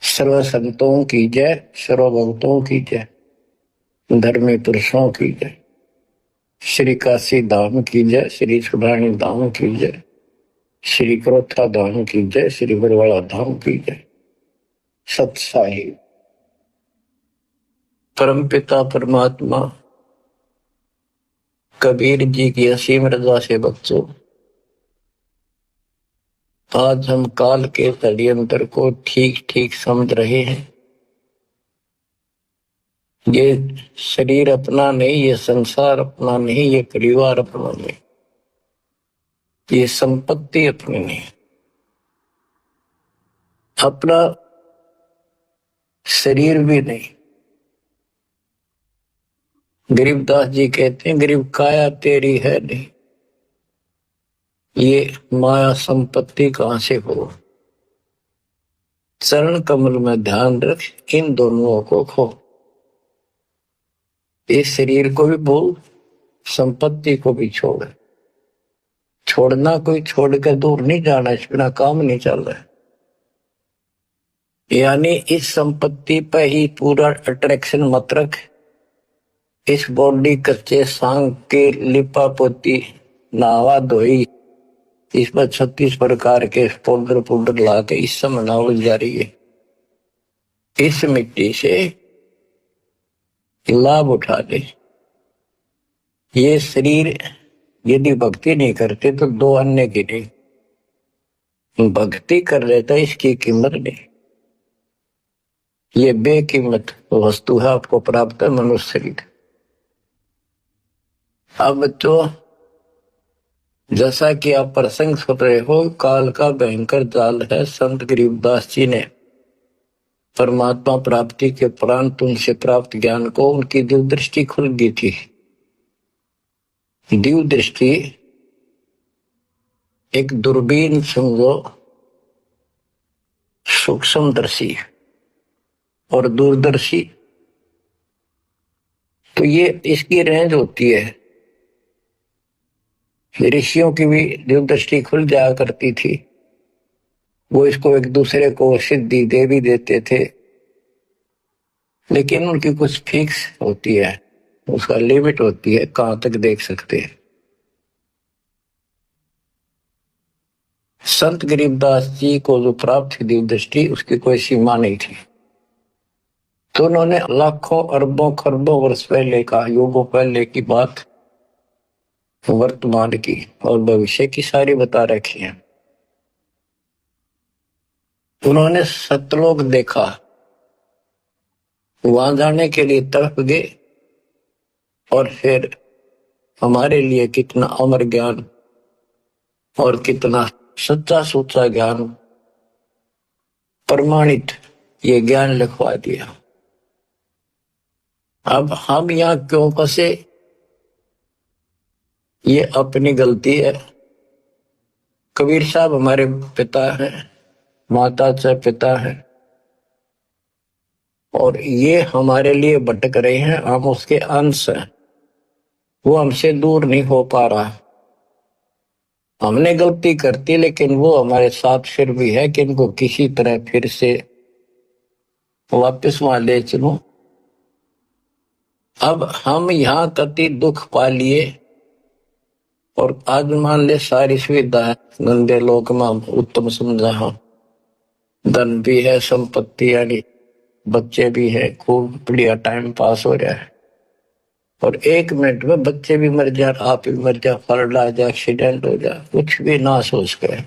सर्व संतों की जय सर्व भक्तों की जय धर्मी पुरुषों की जय। श्री काशी धाम की जय श्री सुब्राणी धाम की जय श्री क्रोथा धाम की जय श्री बरवाड़ा धाम की जय। सत साहिब परम पिता परमात्मा कबीर जी की असीम रजा से बच्चों आज हम काल के षड्यंत्र को ठीक ठीक समझ रहे हैं। ये शरीर अपना नहीं, ये संसार अपना नहीं, ये परिवार अपना नहीं, ये संपत्ति अपनी नहीं, अपना शरीर भी नहीं। गरीबदास जी कहते हैं गरीब काया तेरी है नहीं, ये माया संपत्ति कहां से हो। चरण कमल में ध्यान रख इन दोनों को खो। इस शरीर को भी भूल संपत्ति को भी छोड़। छोड़ना कोई छोड़ कर दूर नहीं जाना, इस बिना काम नहीं चल रहा है। यानी इस संपत्ति पर ही पूरा अट्रैक्शन मत रख। इस बॉडी कच्चे सांग के लिपा पोती नावा धोई इस पर 36 प्रकार के पाउडर पाउडर ला के इस समय नावल जा रही है। इस मिट्टी से लाभ उठा ले। ये शरीर यदि भक्ति नहीं करते तो दो अन्य की नहीं, भक्ति कर लेता इसकी कीमत नहीं। ये बेकीमत वस्तु है आपको प्राप्त है मनुष्य शरीर। अब तो जैसा कि आप प्रसंग सुन रहे हो काल का भयंकर जाल है। संत गरीबदास जी ने परमात्मा प्राप्ति के उपरांत उनसे प्राप्त ज्ञान को उनकी दिव्य दृष्टि खुल गई थी। दिव्य दृष्टि एक दूरबीन समझो, सूक्ष्मदर्शी और दूरदर्शी। तो ये इसकी रेंज होती है। ऋषियों की भी दिव्य दृष्टि खुल जाया करती थी। वो इसको एक दूसरे को सिद्धि दे भी देते थे, लेकिन उनकी कुछ फिक्स होती है, उसका लिमिट होती है कहां तक देख सकते हैं। संत गरीबदास जी को जो प्राप्त थी दिव्य दृष्टि उसकी कोई सीमा नहीं थी। तो उन्होंने लाखों अरबों खरबों वर्ष पहले का, युगों पहले की बात वर्तमान की और भविष्य की सारी बता रखी है। उन्होंने सतलोक देखा, वहां जाने के लिए तड़प गए और फिर हमारे लिए कितना अमर ज्ञान और कितना सच्चा सुच्चा ज्ञान प्रमाणित ये ज्ञान लिखवा दिया। अब हम यहां क्यों फंसे, ये अपनी गलती है। कबीर साहब हमारे पिता हैं, माता से पिता है और ये हमारे लिए भटक रहे हैं, हम उसके अंश हैं। वो हमसे दूर नहीं हो पा रहा। हमने गलती करती लेकिन वो हमारे साथ फिर भी है कि इनको किसी तरह फिर से वापस वहां ले चलूं। अब हम यहां कति दुख पा लिए और आज मान ले सारी सुविधा है, गंदे लोक में उत्तम समझा हो, धन भी है, संपत्ति यानी बच्चे भी है, खूब बढ़िया टाइम पास हो रहा है, और 1 मिनट में बच्चे भी मर जाए, आप भी मर जाए, फर्ड आ जाए, एक्सीडेंट हो जाए, कुछ भी ना सोच कर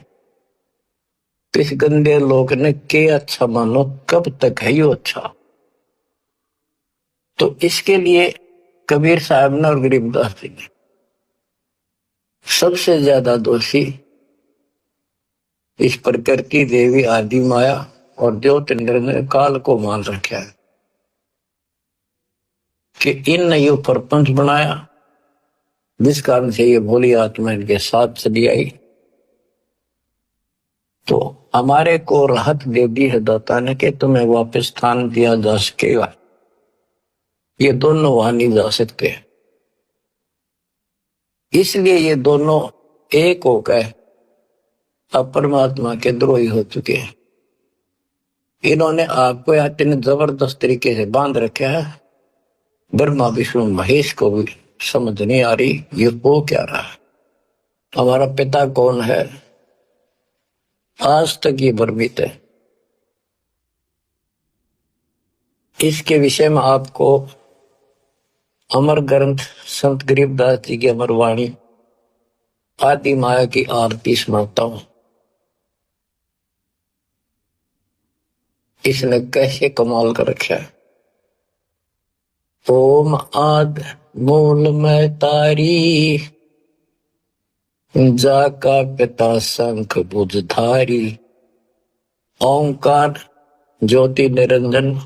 तो इस गंदे लोग ने के अच्छा मानो, कब तक है यो अच्छा। तो इसके लिए कबीर साहब ने और गरीबदास जी ने सबसे ज्यादा दोषी इस प्रकृति देवी आदि माया और ज्योतिंद्र ने काल को मान रखा है कि इन ये प्रपंच बनाया, जिस कारण से ये भोली आत्मा इनके साथ चली आई। तो हमारे को राहत दे दी है दाता ने कि तुम्हें वापस स्थान दिया जा सकेगा, ये दोनों वहां नहीं जा सकते, इसलिए ये दोनों एक हो गए, अब परमात्मा के द्रोही हो चुके हैं। इन्होंने आपको या इतने जबरदस्त तरीके से बांध रखा है, ब्रह्मा विष्णु महेश को भी समझ नहीं आ रही ये हो क्या रहा है, हमारा पिता कौन है, आज तक ये भ्रमित है। इसके विषय में आपको अमर ग्रंथ संत गरीबदास जी की अमर वाणी आदि माया की आरती सुनाता हूं। इसने कैसे कमाल कर रखा है। ओम आद मूल में तारी, जाका पिता शंख भुजधारी, ओंकार ज्योति निरंजन,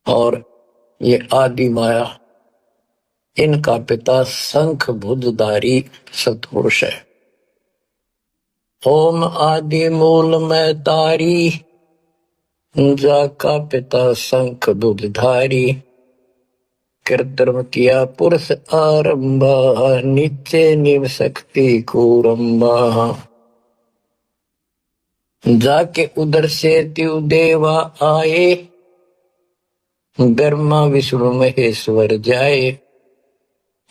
और ये आदि माया, इनका पिता शंख भुजधारी सतपुरुष है। ओम आदि मूल में तारी, जाका पिता शंख भुजधारी, कृत्रिम किया पुरुष आरंभा, नीचे निव शक्ति कूरंबा, जाके उधर से त्यु देवा आए, ब्रह्मा विष्णु महेश्वर जाए,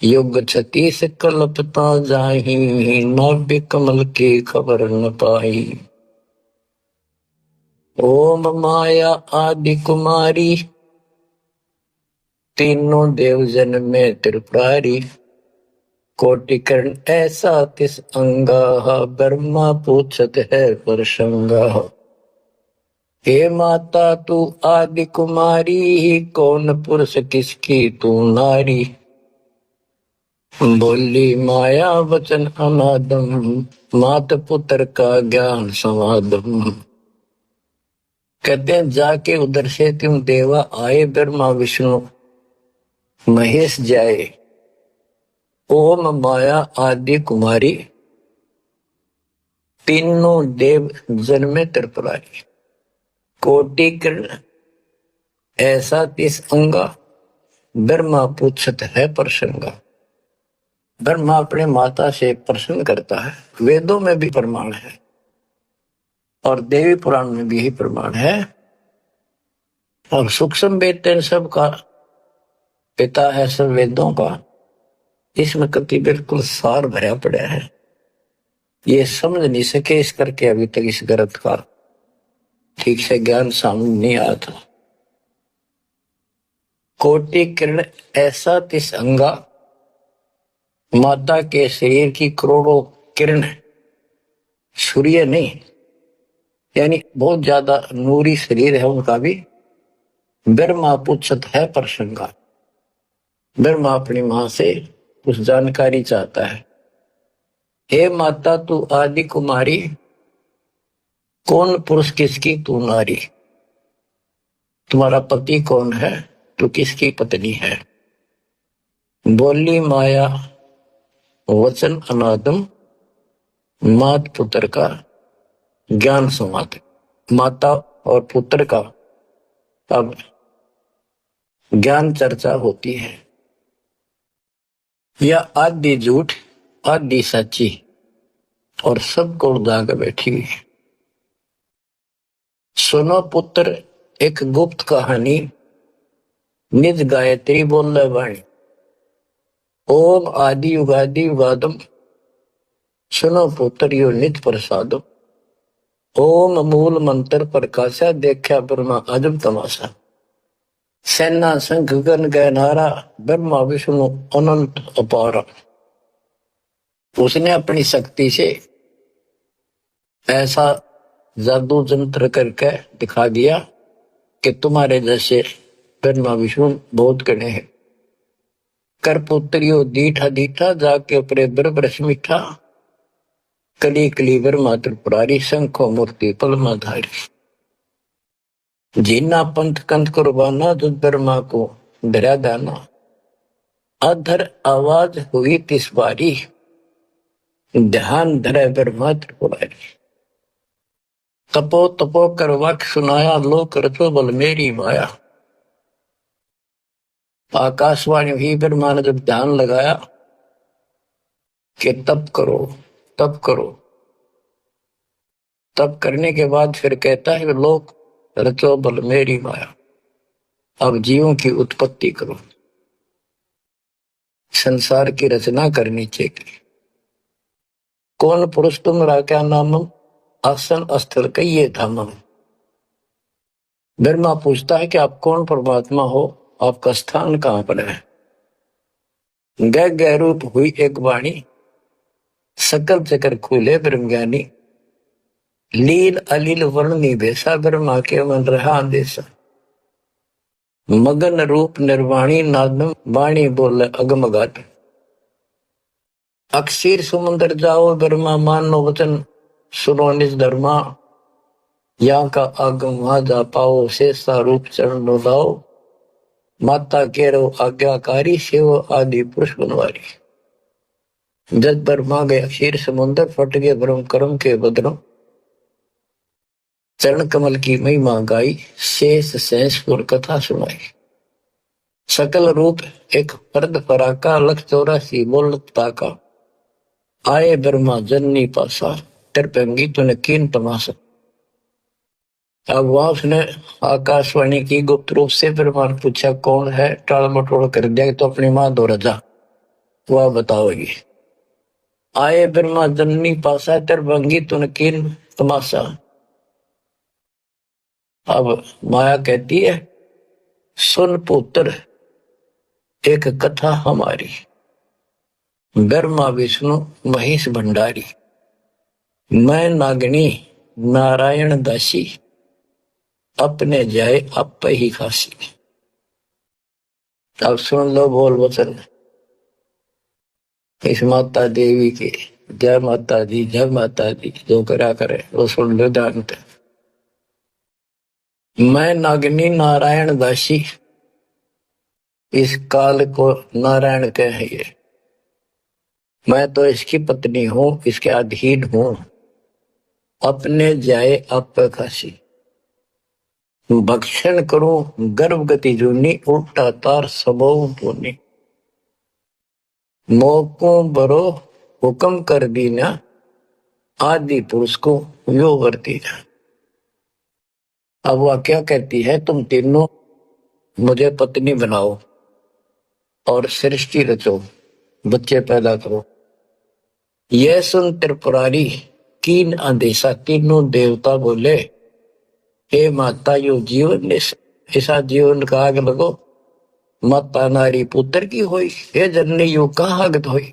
युग 36 कल्पता जाही, नाभ्य कमल की खबर न पाई। ओम माया आदि कुमारी, तीनों देव जन में त्रिपुरारी, कोटिकर्ण ऐसा तिस अंगा, ब्रह्मा पूछत है परसंगा। हे माता तू आदि कुमारी, कौन पुरुष किसकी तू नारी, बोली माया वचन अनादम, मात पुत्र का ज्ञान समादम। कहते हैं जाके उधर से तुम देवा आए, ब्रह्मा विष्णु महेश जाए, ओम माया आदि कुमारी, तीनों देव जन्मे त्रिपुरारी, कोटि किरण ऐसा 30 अंगा, ब्रह्मा पूछत है प्रसंगा। ब्रह्मा अपने माता से प्रश्न करता है, वेदों में भी प्रमाण है और देवी पुराण में भी यही प्रमाण है, और सूक्ष्म वेद सबका पिता है, सब वेदों का, इसमें कति बिल्कुल सार भरा पड़ा है, ये समझ नहीं सके, इस करके अभी तक इस ग्रंथ का ठीक से ज्ञान सामने नहीं आया था। कोटि किरण ऐसा 30 अंगा, माता के शरीर की करोड़ों किरण, सूर्य नहीं, यानी बहुत ज्यादा नूरी शरीर है उनका भी। ब्रह्मा पूछत है प्रसंगा, ब्रह्मा अपनी मां से कुछ जानकारी चाहता है। हे माता तू आदि कुमारी, कौन पुरुष किसकी तू नारी, तुम्हारा पति कौन है, तू किसकी पत्नी है। बोली माया वचन अनादम, मात पुत्र का ज्ञान संवाद। माता और पुत्र का अब ज्ञान चर्चा होती है। यह आदि झूठ आदि सच्ची और सबको उड़ा कर बैठी हुई है। सुनो पुत्र एक गुप्त कहानी, निज गायत्री बोले वाणी, ओम आदि युगादि युगादम सुनो पुत्र यो नित प्रसादम। ओम मूल मंत्र प्रकाशा देखा ब्रह्मा अजब तमाशा। सेना संख गण गहनारा ब्रह्मा विष्णु अनंत अपारा। उसने अपनी शक्ति से ऐसा जादू जंत्र करके दिखा दिया कि तुम्हारे जैसे ब्रह्मा विष्णु बहुत गणे हैं। कर पुत्रियो दीठा दीठा जाके अपने ब्रह्म मीठा। कली कली ब्रह्मा त्रिपुरारी शंखो मूर्ति पलमा धारी। जीना पंथ कंथ कुर्बाना जो ब्रह्मा को डरा दाना। अधर आवाज हुई तिस बारी ध्यान धरे ब्रह्मा त्रिपुरारी। तपो तपो कर वाक्य सुनाया लोक रचो बल मेरी माया। आकाशवाणी ही ब्रह्मा ने जब ध्यान लगाया कि तप करो तप करो, तप करने के बाद फिर कहता है लोक रचो बल मेरी माया। अब जीवों की उत्पत्ति करो, संसार की रचना करनी चाहिए। कौन पुरुष तुम क्या नामम आसन स्थल कहिए धामम। ब्रह्मा पूछता है कि आप कौन परमात्मा हो, आपका स्थान कहां पर है। गह रूप हुई एक वाणी सकल चक्र खुले ब्रह्म ज्ञानी। लील अलील वर्ण निभेसा ब्रह्मा के मन रहा अंदेशा। मगन रूप निर्वाणी नादम वाणी बोले अगमगाट। अक्षीर समुद्र जाओ ब्रह्मा मानो वचन सुनो निज धर्मा। यहाँ का आगम वहां जा पाओ शेषा रूप चरण लाओ। माता केरो आज्ञाकारी शिव आदि पुरुष बनवारी। जब ब्रह्मा गया क्षीर समुद्र फट गए ब्रह्म कर्म के बदरों। चरण कमल की महिमा गाई शेष शेषपुर कथा सुनाई। सकल रूप एक पर्द पराका लख 84 बोलत ताका। आए ब्रह्मा जननी पासा तरपंगी तूने कीन तमाशा। अब वहां उसने आकाशवाणी की गुप्त रूप से ब्रह्मा ने पूछा कौन है। टाल मटोल कर दिया तो अपनी मां दो रजा वह बताओगी। आए ब्रह्मा जननी पासा तरपंगी तूने कीन तमाशा। अब माया कहती है सुन पुत्र एक कथा हमारी। ब्रह्मा विष्णु महेश भंडारी। मैं नागनी नारायण दासी अपने जाए आप ही खासी। अब सुन लो बोल वचन इस माता देवी के। जय माता दी जय माता दी जो करा करे वो सुन लो ध्यान। मैं नागनी नारायण दासी इस काल को नारायण कहे। मैं तो इसकी पत्नी हूं इसके अधीन हूं। अपने जाए आप खासी भक्षण करूं गर्भ गति जूनी उल्टा तार सबो पुनी। मोको बरो हुक्म कर दीना आदि पुरुष को यो वर्ती। अब वह क्या कहती है तुम तीनों मुझे पत्नी बनाओ और सृष्टि रचो बच्चे पैदा करो। यह सुन त्रिपुरारी कीन अंदेशा। तीनों देवता बोले हे माता यो जीवन ऐसा जीवन का आग लगो। माता नारी पुत्र की होई हे जननी यो कहा आगत होई।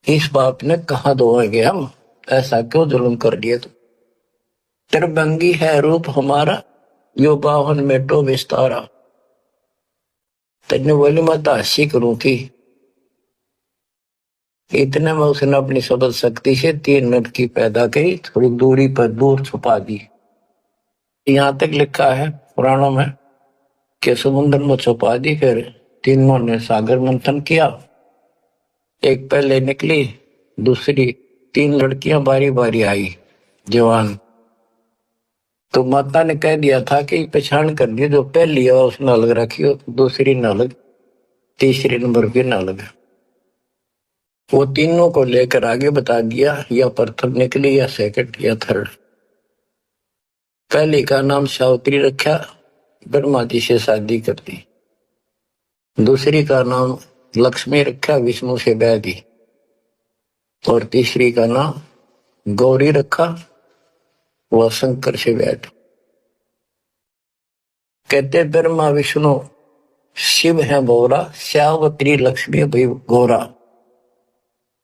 इस बाप ने कहा दोगे हम ऐसा क्यों जुल्म कर दिया तुम। त्रिभंगी है रूप हमारा यो बाहन मेटो विस्तारा। तेने बोली माता हसी करूं की। इतने में उसने अपनी सबल शक्ति से 3 लड़की पैदा की थोड़ी दूरी पर दूर छुपा दी। यहां तक लिखा है पुराणों में कि समुद्र में छुपा दी। फिर तीनों ने सागर मंथन किया। एक पहले निकली दूसरी 3 लड़कियां बारी बारी आई जवान। तो माता ने कह दिया था कि पहचान कर दी जो पहली है उस न लग रखी दूसरी न लग तीसरी नंबर भी न लगे। वो तीनों को लेकर आगे बता दिया या प्रथम निकली या सेकंड या थर्ड। पहली का नाम सावित्री रखा ब्रह्मा जी से शादी कर दी। दूसरी का नाम लक्ष्मी रखा विष्णु से बैठी, और तीसरी का नाम गौरी रखा, वह शंकर से बैठ। कहते ब्रह्मा विष्णु शिव है बोरा, श्यावत्री लक्ष्मी भी गोरा।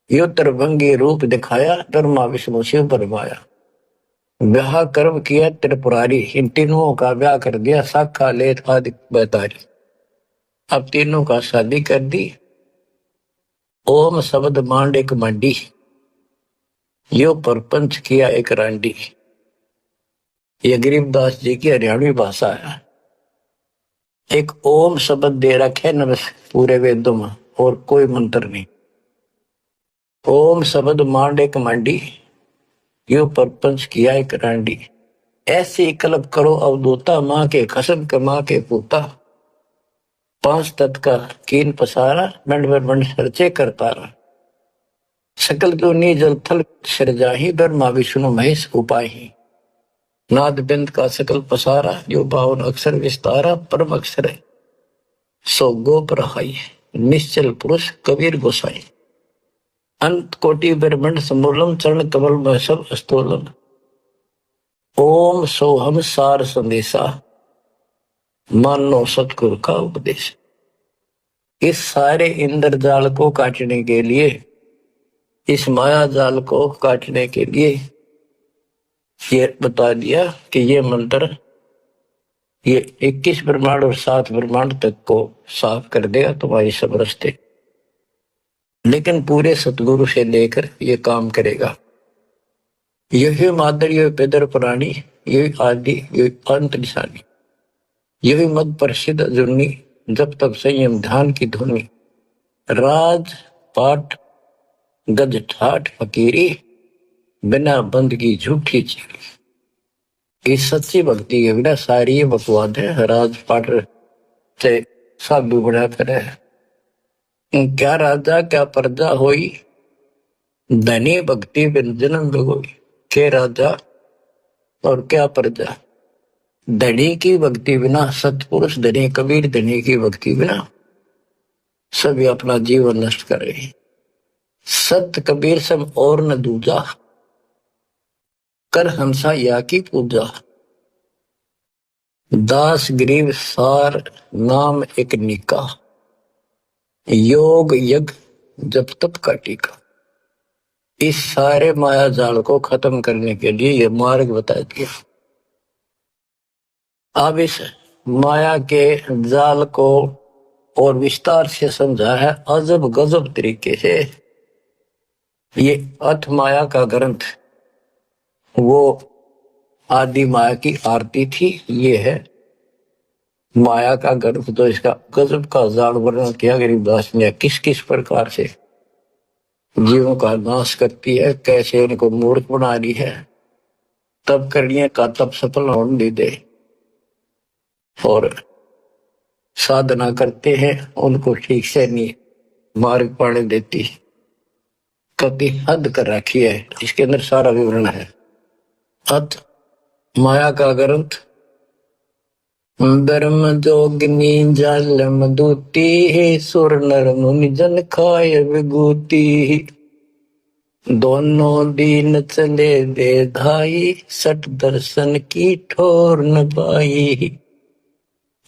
यो त्रिभंगी रूप दिखाया, ब्रह्मा विष्णु शिव बरमाया। ब्याह कर्म किया त्रिपुरारी, इन तीनों का ब्याह कर दिया साखा लेत आदि बैतारी। अब तीनों का शादी कर दी। ओम शब्द मांड एक मंडी, यो परपंच किया एक रांडी। ये गरीबदास जी की हरियाणवी भाषा है। एक ओम शब्द दे रखे न पूरे वेदों में, और कोई मंत्र नहीं। ओम शब्द मांड एक मंडी, यो परपंच किया एक रांडी। ऐसी कल्प करो अवधूता, माँ के कसम के माँ के पूता। पांच तत् का कीन पसारा, मंड में मंड सरचे करतारा। सकल दुनी जल थल सिरजाही, ब्रह्मा विष्णु महेश उपाही। नाद बिंद का सकल पसारा, जो बावन अक्षर विस्तारा। परम अक्षर है सो गोप रहाई, निश्चल पुरुष कबीर गोसाई। अंत कोटि ब्रह्मंड समूलम, चरण कमल में सब स्तोलम। ओम सोहम सार संदेशा, मानो सतगुरु का उपदेश। इस सारे इंद्रजाल को काटने के लिए, इस माया जाल को काटने के लिए ये बता दिया कि ये मंत्र ये 21 ब्रह्मांड और 7 ब्रह्मांड तक को साफ कर देगा तुम्हारी सब रास्ते। लेकिन पूरे सतगुरु से लेकर ये काम करेगा। यही मादर, यही पेदर प्राणी, यही आदि, यही अंत निशानी, यही मद प्रसिद्ध जुर्नी, जब तक संयम ध्यान की धुनी। राज पाठ गज ठाठ फकीरी, बिना बंदगी झूठी चीरी। इस सच्ची भक्ति के बिना सारी ये बकवाद है। राज पाठ से साधु बड़ा करे, क्या राजा क्या प्रजा होई, धनी भक्ति बिन जन्म भगोई। के राजा और क्या प्रजा, धनी की भक्ति बिना, सतपुरुष धनी कबीर धनी की भक्ति बिना सभी अपना जीवन नष्ट कर रहे हैं। सत कबीर सब और न दूजा, कर हंसा या की पूजा। दास गरीब सार नाम एक निका, योग यज्ञ जब तप का टीका। इस सारे माया जाल को खत्म करने के लिए ये मार्ग बता दिया। अब इस माया के जाल को और विस्तार से समझा है अजब गजब तरीके से। ये अथ माया का ग्रंथ, वो आदि माया की आरती थी। ये है माया का ग्रंथ, तो इसका गजब का जाल वर्णन किया गरीबदास ने, किस किस प्रकार से जीवों का नाश करती है, कैसे उनको मूर्ख बना रही है, तब करने का तब सफल होने दे, और साधना करते हैं उनको ठीक से नहीं मार्ग पाने देती, कभी हद कर रखी है। इसके अंदर सारा विवरण है। अथ माया का ग्रंथ, ब्रह्म जोगिनी जल मधुती, सुर नर मुनि जन खाय विभूति। दोनों दीन चले दे धाई, सट दर्शन की ठोर न पाई।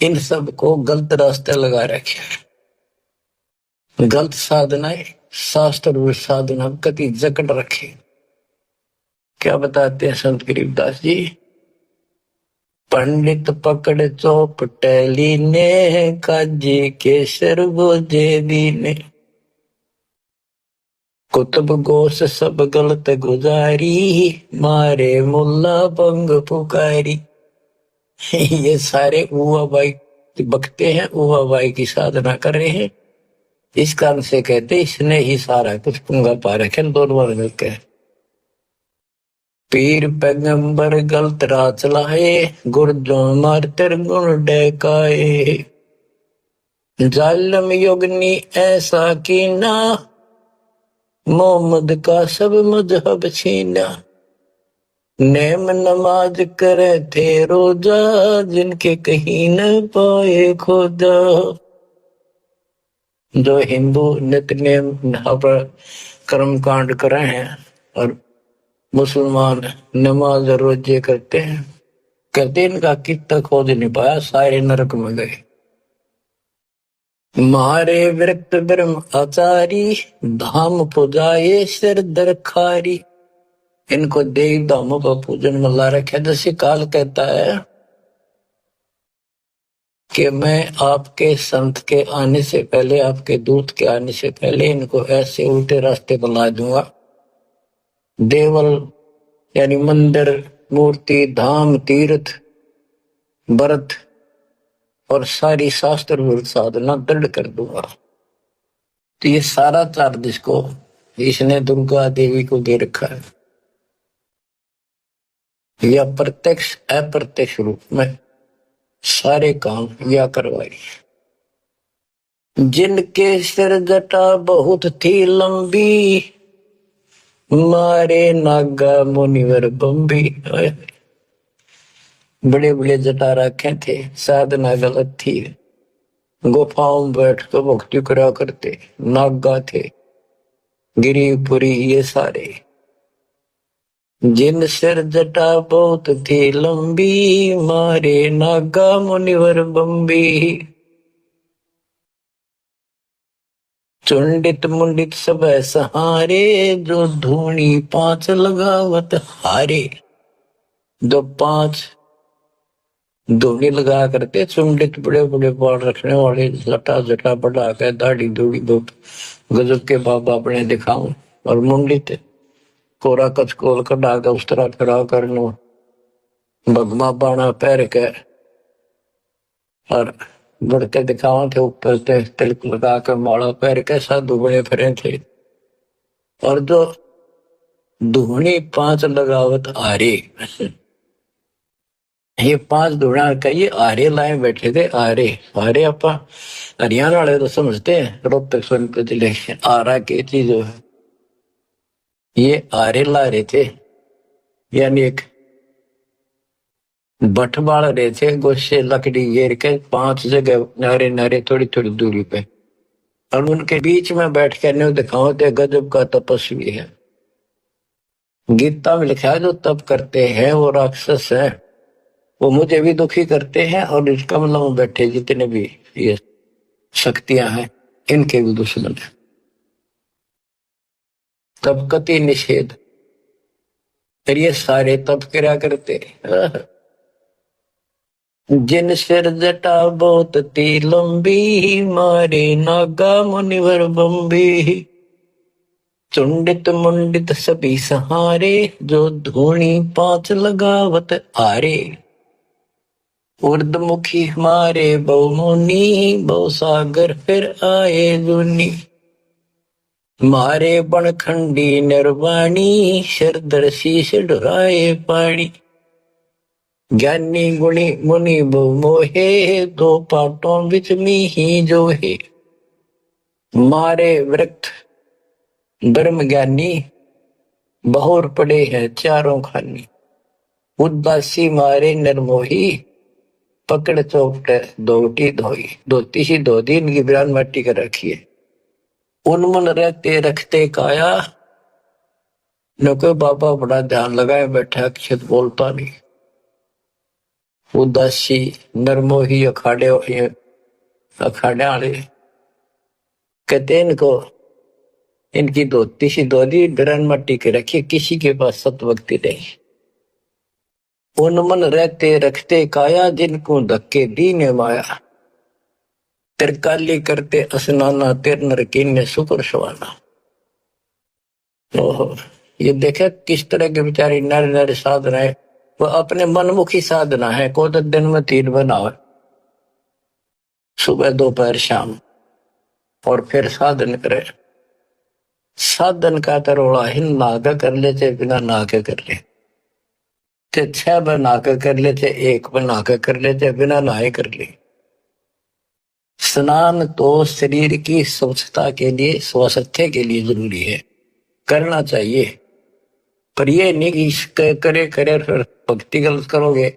इन सब को गलत रास्ते लगा रखे, गलत साधनाएं, शास्त्र और साधना कति जकड़ रखे। क्या बताते हैं संत गरीबदास जी, पंडित पकड़ चौप टैली ने, काजी केसर बोझे दीने। कुतुब गोस सब गलत गुजारी, मारे मुल्ला बंग पुकारी। ये सारे उवा बाई बकते हैं, उवा बाई की साधना कर रहे हैं। इस कारण से कहते इसने ही सारा कुछ पुंगा पा रखे दोनों मिलकर। पीर पैगंबर गलत राह चलाए, गुरजो मारतर गुण डकाए। जालम योगनी ऐसा कीना, मोहम्मद का सब मजहब छीना। नेम नमाज करे थे रोजा, जिनके कहीं न पाए खोजा। जो हिंदू नित्य नेम यहाँ पर कर्म कांड कर रहे हैं और मुसलमान नमाज रोजे करते हैं, कहते इनका कितना खोज नहीं पाया, सारे नरक में गए। मारे विरक्त ब्रह्म आचारी, धाम पुजाए सिर दरखारी। इनको देव धामों का पूजन में ला रखा। जैसे काल कहता है कि मैं आपके संत के आने से पहले, आपके दूत के आने से पहले इनको ऐसे उल्टे रास्ते बना दूंगा। देवल यानी मंदिर, मूर्ति, धाम, तीर्थ, व्रत और सारी शास्त्र साधना दृढ़ कर दूंगा। तो ये सारा चार्ज इसको इसने दुर्गा देवी को दे रखा है, या प्रत्यक्ष अप्रत्यक्ष रूप में सारे काम या करवाई। जिनके सिर जटा बहुत थी लंबी, मारे नागा मुनिवर बम्बी। बड़े बड़े जटा रखे थे, साधना गलत थी, गुफाओं में बैठ कर भक्ति करा करते, नागा थे, गिरिपुरी ये सारे। जिन सिर जटा बहुत थी लंबी, मारे नागा मुनिवर बम्बी। चुंडित मुंडित सब सहारे, जो धूनी 5 लगावत हारे। जो 5 धूनी लगा करते, चुंडित बड़े बड़े बाल रखने वाले, जटा जटा बढ़ा के, दाढ़ी दूढ़ी बहुत गजब के बाबा अपने दिखाऊं, और मुंडित कोरा कचकोल कर डाल उस तरह खड़ा कर लो, भगमा बाणा पैर के और बढ़ते दिखावा थे, ऊपर से तिलक लगा कर माला पैर के साधु बड़े फिरे थे। और जो धूनी 5 लगावत आरे, ये 5 धूणा का ये आरे लाए बैठे थे। आरे आरे अपा हरियाणा वाले तो समझते हैं, रोहतक सोनभद्र जिले आरा की चीज है, ये आरे ला रहे थे, यानी एक भट्ट बाल रहे थे, गोशे लकड़ी घेर के 5 जगह नारे नारे थोड़ी थोड़ी दूरी पे, और उनके बीच में बैठ कर न्यू दिखाओ थे गजब का तपस्वी है। गीता में लिखा है, जो तप करते हैं वो राक्षस है, वो मुझे भी दुखी करते हैं, और इस कमलों में बैठे जितने भी ये शक्तियां हैं इनके भी दुश्मन है। तब कति निषेध, फिर ये सारे तप करा करते। जिन सिर जटा बहुत ती लंबी, मारे नागा मुनिवर बम्बी। चुंडित मुंडित सभी सहारे, जो धूनी 5 लगावत आरे। उर्दमुखी हमारे बहुमुनि, बहु सागर फिर आए जुनी। मारे बनखंडी निर्वाणी, सिरदर शीश ढुराए पानी। ज्ञानी गुणी मुनि बहु मोहे, 2 पाटों बिच में ही जो है। मारे वृक्ष ब्रह्म ज्ञानी, बहुर पड़े हैं चारों खानी। उदासी मारे निर्मोही, पकड़ चौपटे धोती धोई। धोती सी धो दी, इनकी बिरान मट्टी कर रखी है। उन्मन रहते रखते काया, न कोई बाबा बड़ा ध्यान लगाए बैठा, अक्षत बोलता नहीं। उदासी नरमोही अखाड़े वाले कहते इनको, इनकी धोती सी धोती बिरान मट्टी के रखी, किसी के पास सतभक्ति नहीं। उन्मन रहते रखते काया, जिनको धक्के दीने माया। तिरकाली करते स्नाना, तिर नरकीन शुक्र सवाना। ओहो, ये देखे किस तरह के बेचारी नर नर साधना है, वो अपने मनमुखी साधना है। को तो दिन में 3 बनावे, सुबह दोपहर शाम, और फिर साधन करे। साधन का तरोड़ा हिन नागा कर लेते, बिना नाके कर ले, 6 बना कर लेते, 1 बना कर लेते, बिना नहाए कर ले। स्नान तो शरीर की स्वच्छता के लिए, स्वास्थ्य के लिए जरूरी है, करना चाहिए। पर ये नहीं कि करे करे फिर भक्ति गलत करोगे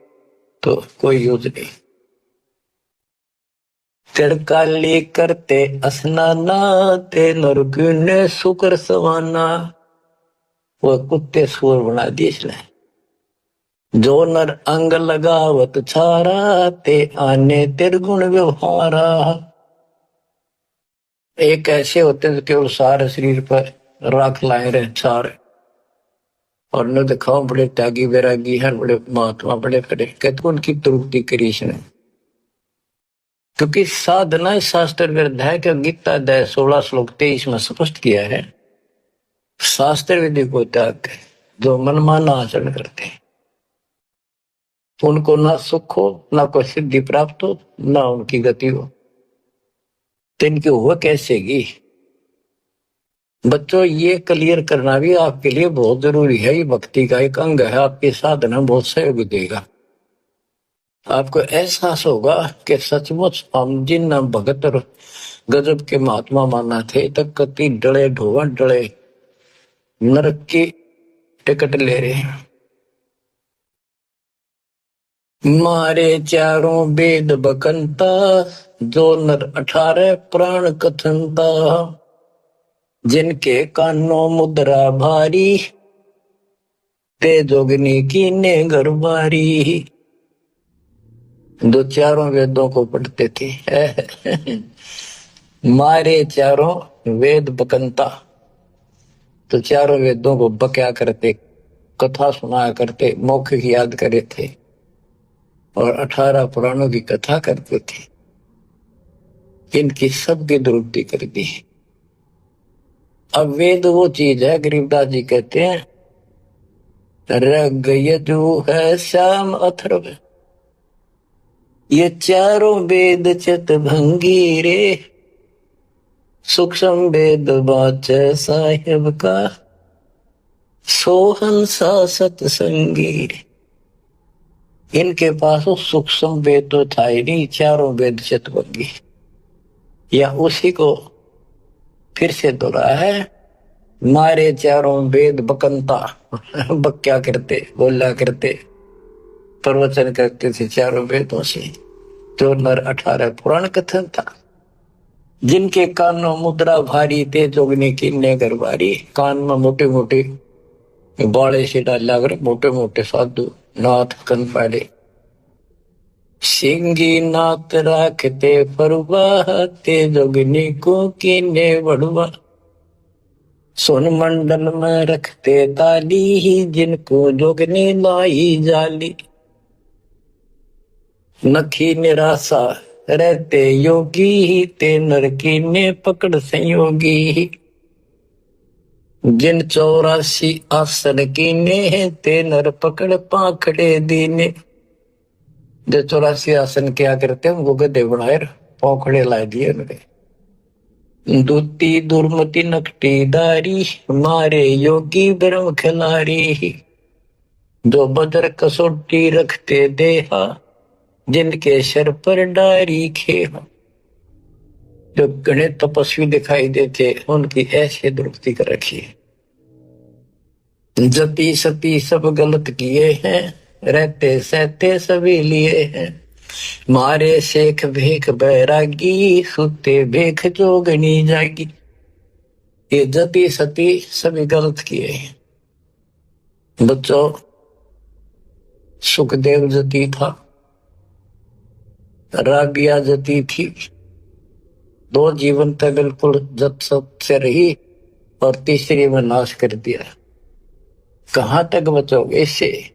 तो कोई यूज नहीं। तिड़काली करते स्नाना ते नरगु ने शुक्र सवाना। वो कुत्ते सुअर बना दिए इसने। जो नर अंग लगावत छारा ते आने तिरगुण व्यवहारा। एक ऐसे होते हैं केवल सारे शरीर पर राख लाए रहे छार, और न दिखाओ बड़े त्यागी वैरागी है, बड़े महात्मा बड़े खड़े, कहते उनकी तृप्ति करी इसने। क्योंकि साधना शास्त्र विरुद्ध है कि गीता अध्याय 16 श्लोक 23 में स्पष्ट किया है, शास्त्र विधि को त्याग जो मनमाना आचरण करते हैं उनको ना सुख हो, ना कोई सिद्धि प्राप्त हो, ना उनकी गति हो। तो इनकी हुआ कैसेगी? बच्चों ये क्लियर करना भी आपके लिए बहुत जरूरी है। ये भक्ति का एक अंग है, आपकी साधना बहुत सहयोग देगा। आपको एहसास होगा कि सचमुच हम जिन भगत और गजब के महात्मा माना थे तक कति डले ढोवा डले नरक की टिकट ले रहे हैं। मारे चारों वेद बकंता जो नर 18 प्राण कथनता। जिनके कानों मुद्रा भारी ते जोगनी की ने गरबारी। दो चारों वेदों को पढ़ते थे। मारे चारों वेद बकंता, तो चारों वेदों को बक्या करते, कथा सुनाया करते, मौखिक याद करे थे और 18 पुराणों की कथा करते थे। इनकी सबकी दुरुक्ति कर दी। अब वेद वो चीज है, गरीबदास जी कहते हैं रग यजु है श्याम अथर्व, ये चारों वेद चित भंगी रे। सूक्ष्म वेद वाच साहिब का सोहंसा सत्संगी रे। इनके पास सूक्ष्म वेद तो था ही नहीं, चारों वेद चित भंगी। या उसी को फिर से दोहरा है, मारे चारों वेद बकंता। बक्या करते, बोला करते, प्रवचन करते थे चारों वेदों से, जो नर 18 पुराण कथन था। जिनके कानों मुद्रा भारी थे जोगने की ने गरबारी। कान में मोटे मोटे बाले से डाला कर मोटे मोटे साधु नाथ कन पाड़े। सिंगी नाथ राखते फरुआ ते जोगनी को कीने बड़ुआ। सोन मंडल में रखते ताली जिनको जोगनी लाई जाली। नखी निराशा रहते योगी ते नर की ने पकड़ संयोगी। जिन 84 आसन की ने ते नर पकड़ पाखड़े दीने। जो 84 आसन क्या करते हैं उनको गधे बनाए पाखड़े लाए दिए उन्होंने। दूती दुर्मति नकटी दारी मारे योगी ब्रह्म खिलारी। जो बदर कसोटी रखते देहा जिनके सर पर डारी खेहा। जो गणे तपस्वी दिखाई देते उनकी ऐसे दुरुक्ति कर रखी है। जपी सपी सब गलत किए हैं रहते सहते सभी लिए हैं। मारे शेख भेख बैरागी सुते भेख जोगनी जागी। ये जपी सपी सभी गलत किए हैं। बच्चों सुखदेव जती था, राबिया जती थी, दो जीवन तक बिल्कुल जत सत से रही और तीसरी में नाश कर दिया। कहां तक बचोगे इससे?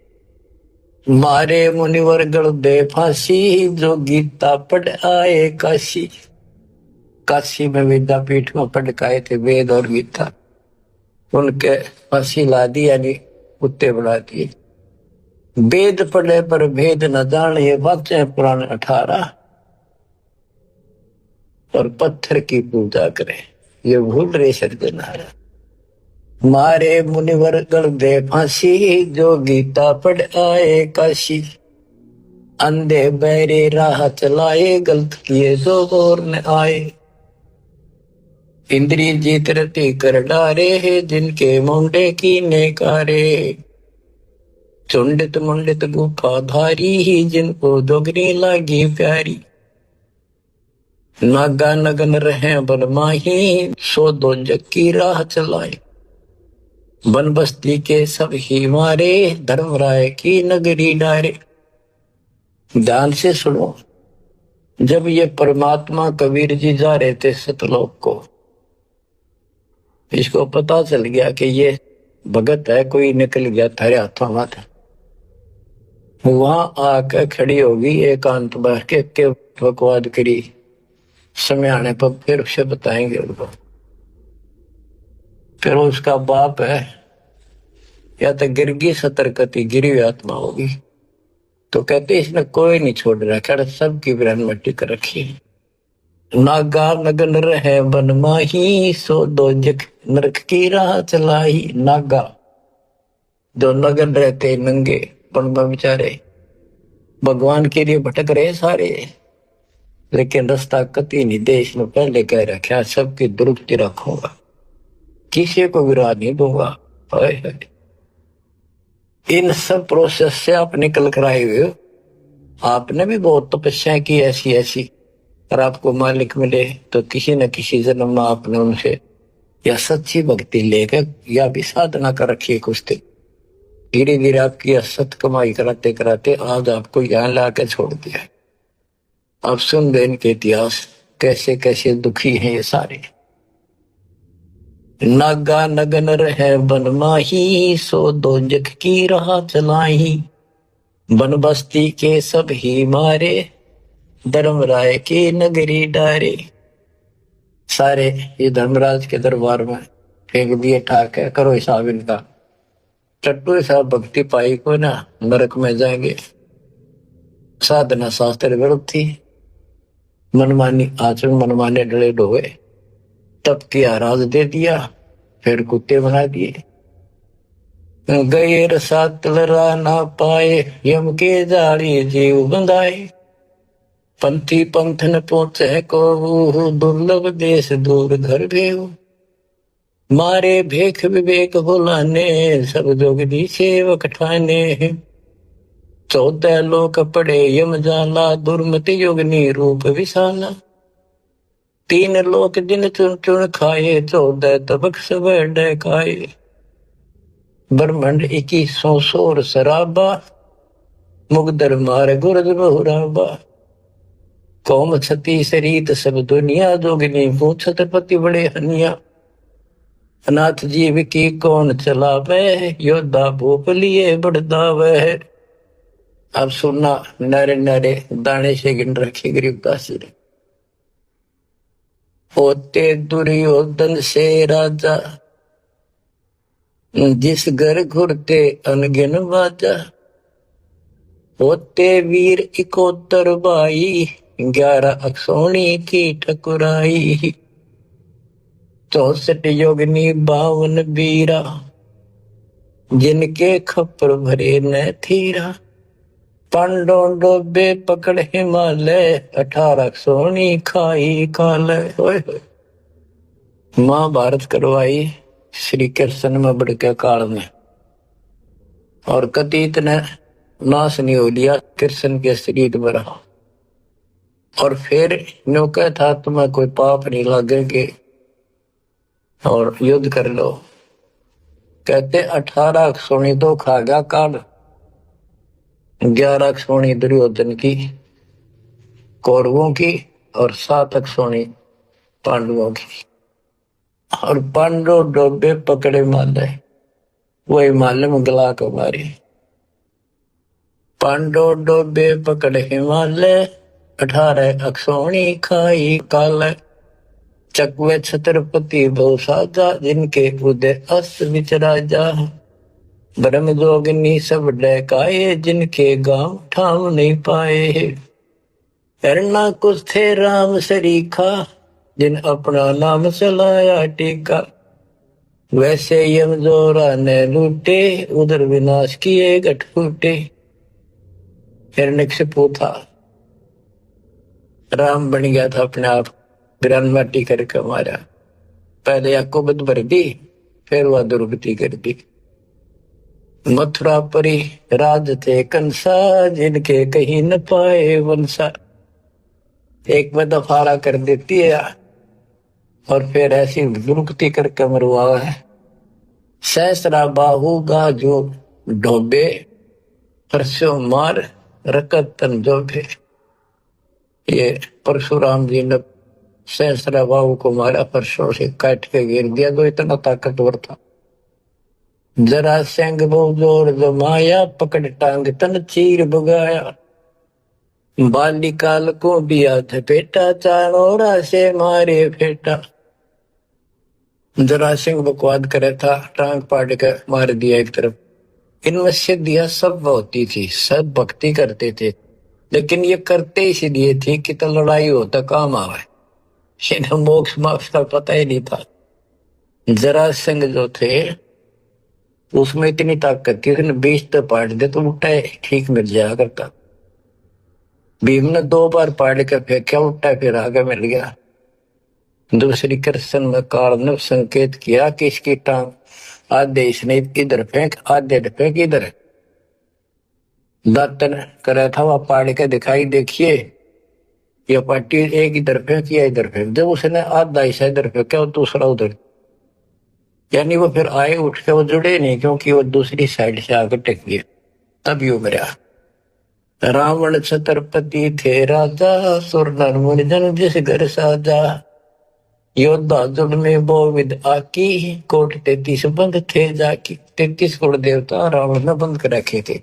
मारे मुनिवर गण दे फांसी जो गीता पढ़ आए काशी। काशी में विद्यापीठ में पढ़ के आए थे वेद और गीता, उनके फांसी ला दी, यानी कुत्ते बना दिए। वेद पढ़े पर भेद न जान ये वाचे पुराण 18 और पत्थर की पूजा करे ये भूल रहे सर्जनहारा। मारे मुनिवर गण दे फांसी जो गीता पढ़ आए काशी। अंधे बैरे राह चलाए गलत किए जो और न आए। इंद्री जीत रति कर डारे जिनके मुंडे की नेकारे। चुंडित मुंडित गुफा धारी जिनको जोगनी लागी प्यारी। नागा नगन रहे बन माही, सो दो जग की राह चलाए। बन बस्ती के सब ही मारे, धर्मराय की नगरी डारे। ध्यान से सुनो। जब ये परमात्मा कबीर जी जा रहे थे सतलोक को, इसको पता चल गया कि ये भगत है, कोई निकल गया थारे हाथों हाथ। वहां आकर खड़ी होगी एकांत बैठ के बकवाद करी। समय आने पर फिर उसे बताएंगे उनको। फिर उसका बाप है, या तो गिरगी सतर्कती गिरी हुई आत्मा होगी, तो कहते इसने कोई नहीं छोड़ रखा, सबकी ब्रहण मट्टी कर रखी। नागा नगन रहे बन माही, सो दो जग नरक की राह चलाई। नागा जो नगन रहते नंगे पण बेचारे भगवान के लिए भटक रहे सारे, लेकिन रास्ता कति नहीं। देश में पहले कह रखा सबकी दुरुक्ति रखूंगा, किसी को विराट नहीं दूंगा। इन सब प्रोसेस से आप निकल कर आए हुए हो। आपने भी बहुत तपस्या की ऐसी ऐसी, और आपको मालिक मिले तो किसी न किसी जन्म में आपने उनसे या सच्ची भक्ति लेकर या भी साधना कर रखी है कुछ दिन। धीरे धीरे आपकी सत कमाई कराते कराते आज आपको यहाँ लाकर छोड़ दिया। आप सुन दे इनके इतिहास, कैसे कैसे दुखी हैं ये सारे। नागा नगन रहे बन माही, सो दो जग की राह चलाई। बन बस्ती के सब ही मारे, धर्मराय की नगरी डारे। सारे ये धर्मराज के दरबार में फेंक दिए ठाके, करो हिसाब इनका। चट्टू हिसाब भक्ति पाई को ना नरक में जाएंगे। साधना शास्त्र विरुद्ध थी, मनमानी आचरण मनमाने डले डोए। तब किया राज दे दिया, फिर कुत्ते बना दिए। गैर सात लड़ा ना पाए, यम के जाड़ी जीव बंधाए। पंथी पंथ न पहुंचे को, दुर्लभ देश दूर घर भेव। मारे भेख विवेक भुलाने, सब जोगदी सेवक ठाने। 14 लोक पड़े यम जाला, दुर्मति योगनी रूप विशाला। 3 लोक जिन चुन चुन खाए, 14 तबक सब डकाए। ब्रह्मंड 21 सोर शराबा, मुगदर मार गुरद बहुराबा। कौम छती शरीत सब दुनिया, जोगिनी को छत्रपति बड़े हनिया। अनाथ जीव की कौन चलावे, योद्धा भूप लिए बढ़दावे। अब सुनना, नारे नारे दाने से गिन रखे गरीबदास जी ने। होते दुर्योधन से राजा, जिस घर घुरते अनगिन बाजा। होते वीर 71 भाई, 11 अक्षोणी की ठकुराई। 64 योगनी 52 बीरा, जिनके खप्पर भरे न थीरा। पांडों डोबे पकड़ हिमालय, 18 सोनी खाई काल। महाभारत करवाई श्री कृष्ण में बड़के काल में, और कति इतने नाश नहीं हो लिया कृष्ण के शरीर में रहा। और फिर नो था तुम्हें कोई पाप नहीं लगेंगे और युद्ध कर लो। कहते 18 सोनी तो खा गया काल, 11 सोनी दुर्योधन की कौरवों की, और 7 सोनी पांडवों की। और पांडव डोबे पकड़े माले, वही माले में गला को मारी। पांडव डोबे पकड़े हिमालय, 18 अक्षोणी खाई काल। चकवे छत्रपति बहु साजा, जिनके उदय अस्त विचराजा। ब्रह्म जोगनी सब डकाए, जिनके गांव ठाम नहीं पाए। हरना कुछ थे राम सरीखा, जिन अपना नाम चलाया टीका। वैसे यमजोरा ने लूटे, उधर विनाश किए गठ फूटे। हिरण्यकशिपु था, राम बन गया था अपने आप, ग्रहण माटी करके मारा। पहले याकूबत भर दी, फिर वह दुर्गति कर दी। मथुरा परी राज थे कंसा, जिनके कहीं न पाए वंशा। एक में दफारा कर देती है और फिर ऐसी दुर्गति करके मरवा है। सहस्रा बाहु गा जो ढोबे परसों मार रकत तन जोबे। ये परशुराम जी ने सहस्रा बाहु को मारा, परसों से काट के गिर दिया, जो इतना ताकतवर था। जरा सिंह बहु जोर जमाया, पकड़ टांग तन चीर भगाया। बालिकाल को बिया बेटा, चारोरा से मारे फेटा। जरा सिंह बकवाद करे था, टांग पाट के मार दिया एक तरफ। इनमें सिद्धियां सब होती थी, सब भक्ति करते थे, लेकिन ये करते इसलिए थी कि तो लड़ाई होता काम आवे, इन्हें मोक्ष मोक्ष का पता ही नहीं था। जरा सिंह जो थे उसमें इतनी ताकत थी, उसने 20 तो पाट दे तो उठा ठीक मिल जाया करता। भीम ने 2 बार पाड़ के फेंका, उठा फिर आगे मिल गया। दूसरी कृष्ण में काल ने संकेत किया कि इसकी टांग आधे इसने इधर फेंक, आधे फेंक इधर। दातन करे था वह पाड़ के दिखाई, देखिए ये पार्टी एक इधर फेंक या इधर फेंक। जब उसने आधा हिस्सा इधर फेंका और दूसरा उधर, यानी वो फिर आए उठ के वो जुड़े नहीं, क्योंकि वो दूसरी साइड से आगे टेक गए, तब यू मरा। रावण छत्रपति थे राजा, सुर नर मुनि जन जिस घर साजा। योद्धा जुड़ में बहुविध आकी, कोट 33 बंद थे जाकी। 33 कोट देवता रावण ने बंद कर रखे थे,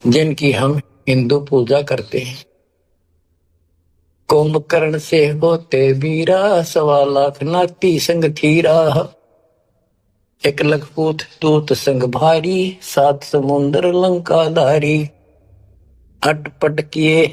जिनकी हम हिंदू पूजा करते हैं। कुंभकर्ण से होते वीरा, 1.25 लाख नाती संग थीरा। एक लखपूत दूत संग भारी, 7 समुंदर लंका धारी। अटपट किए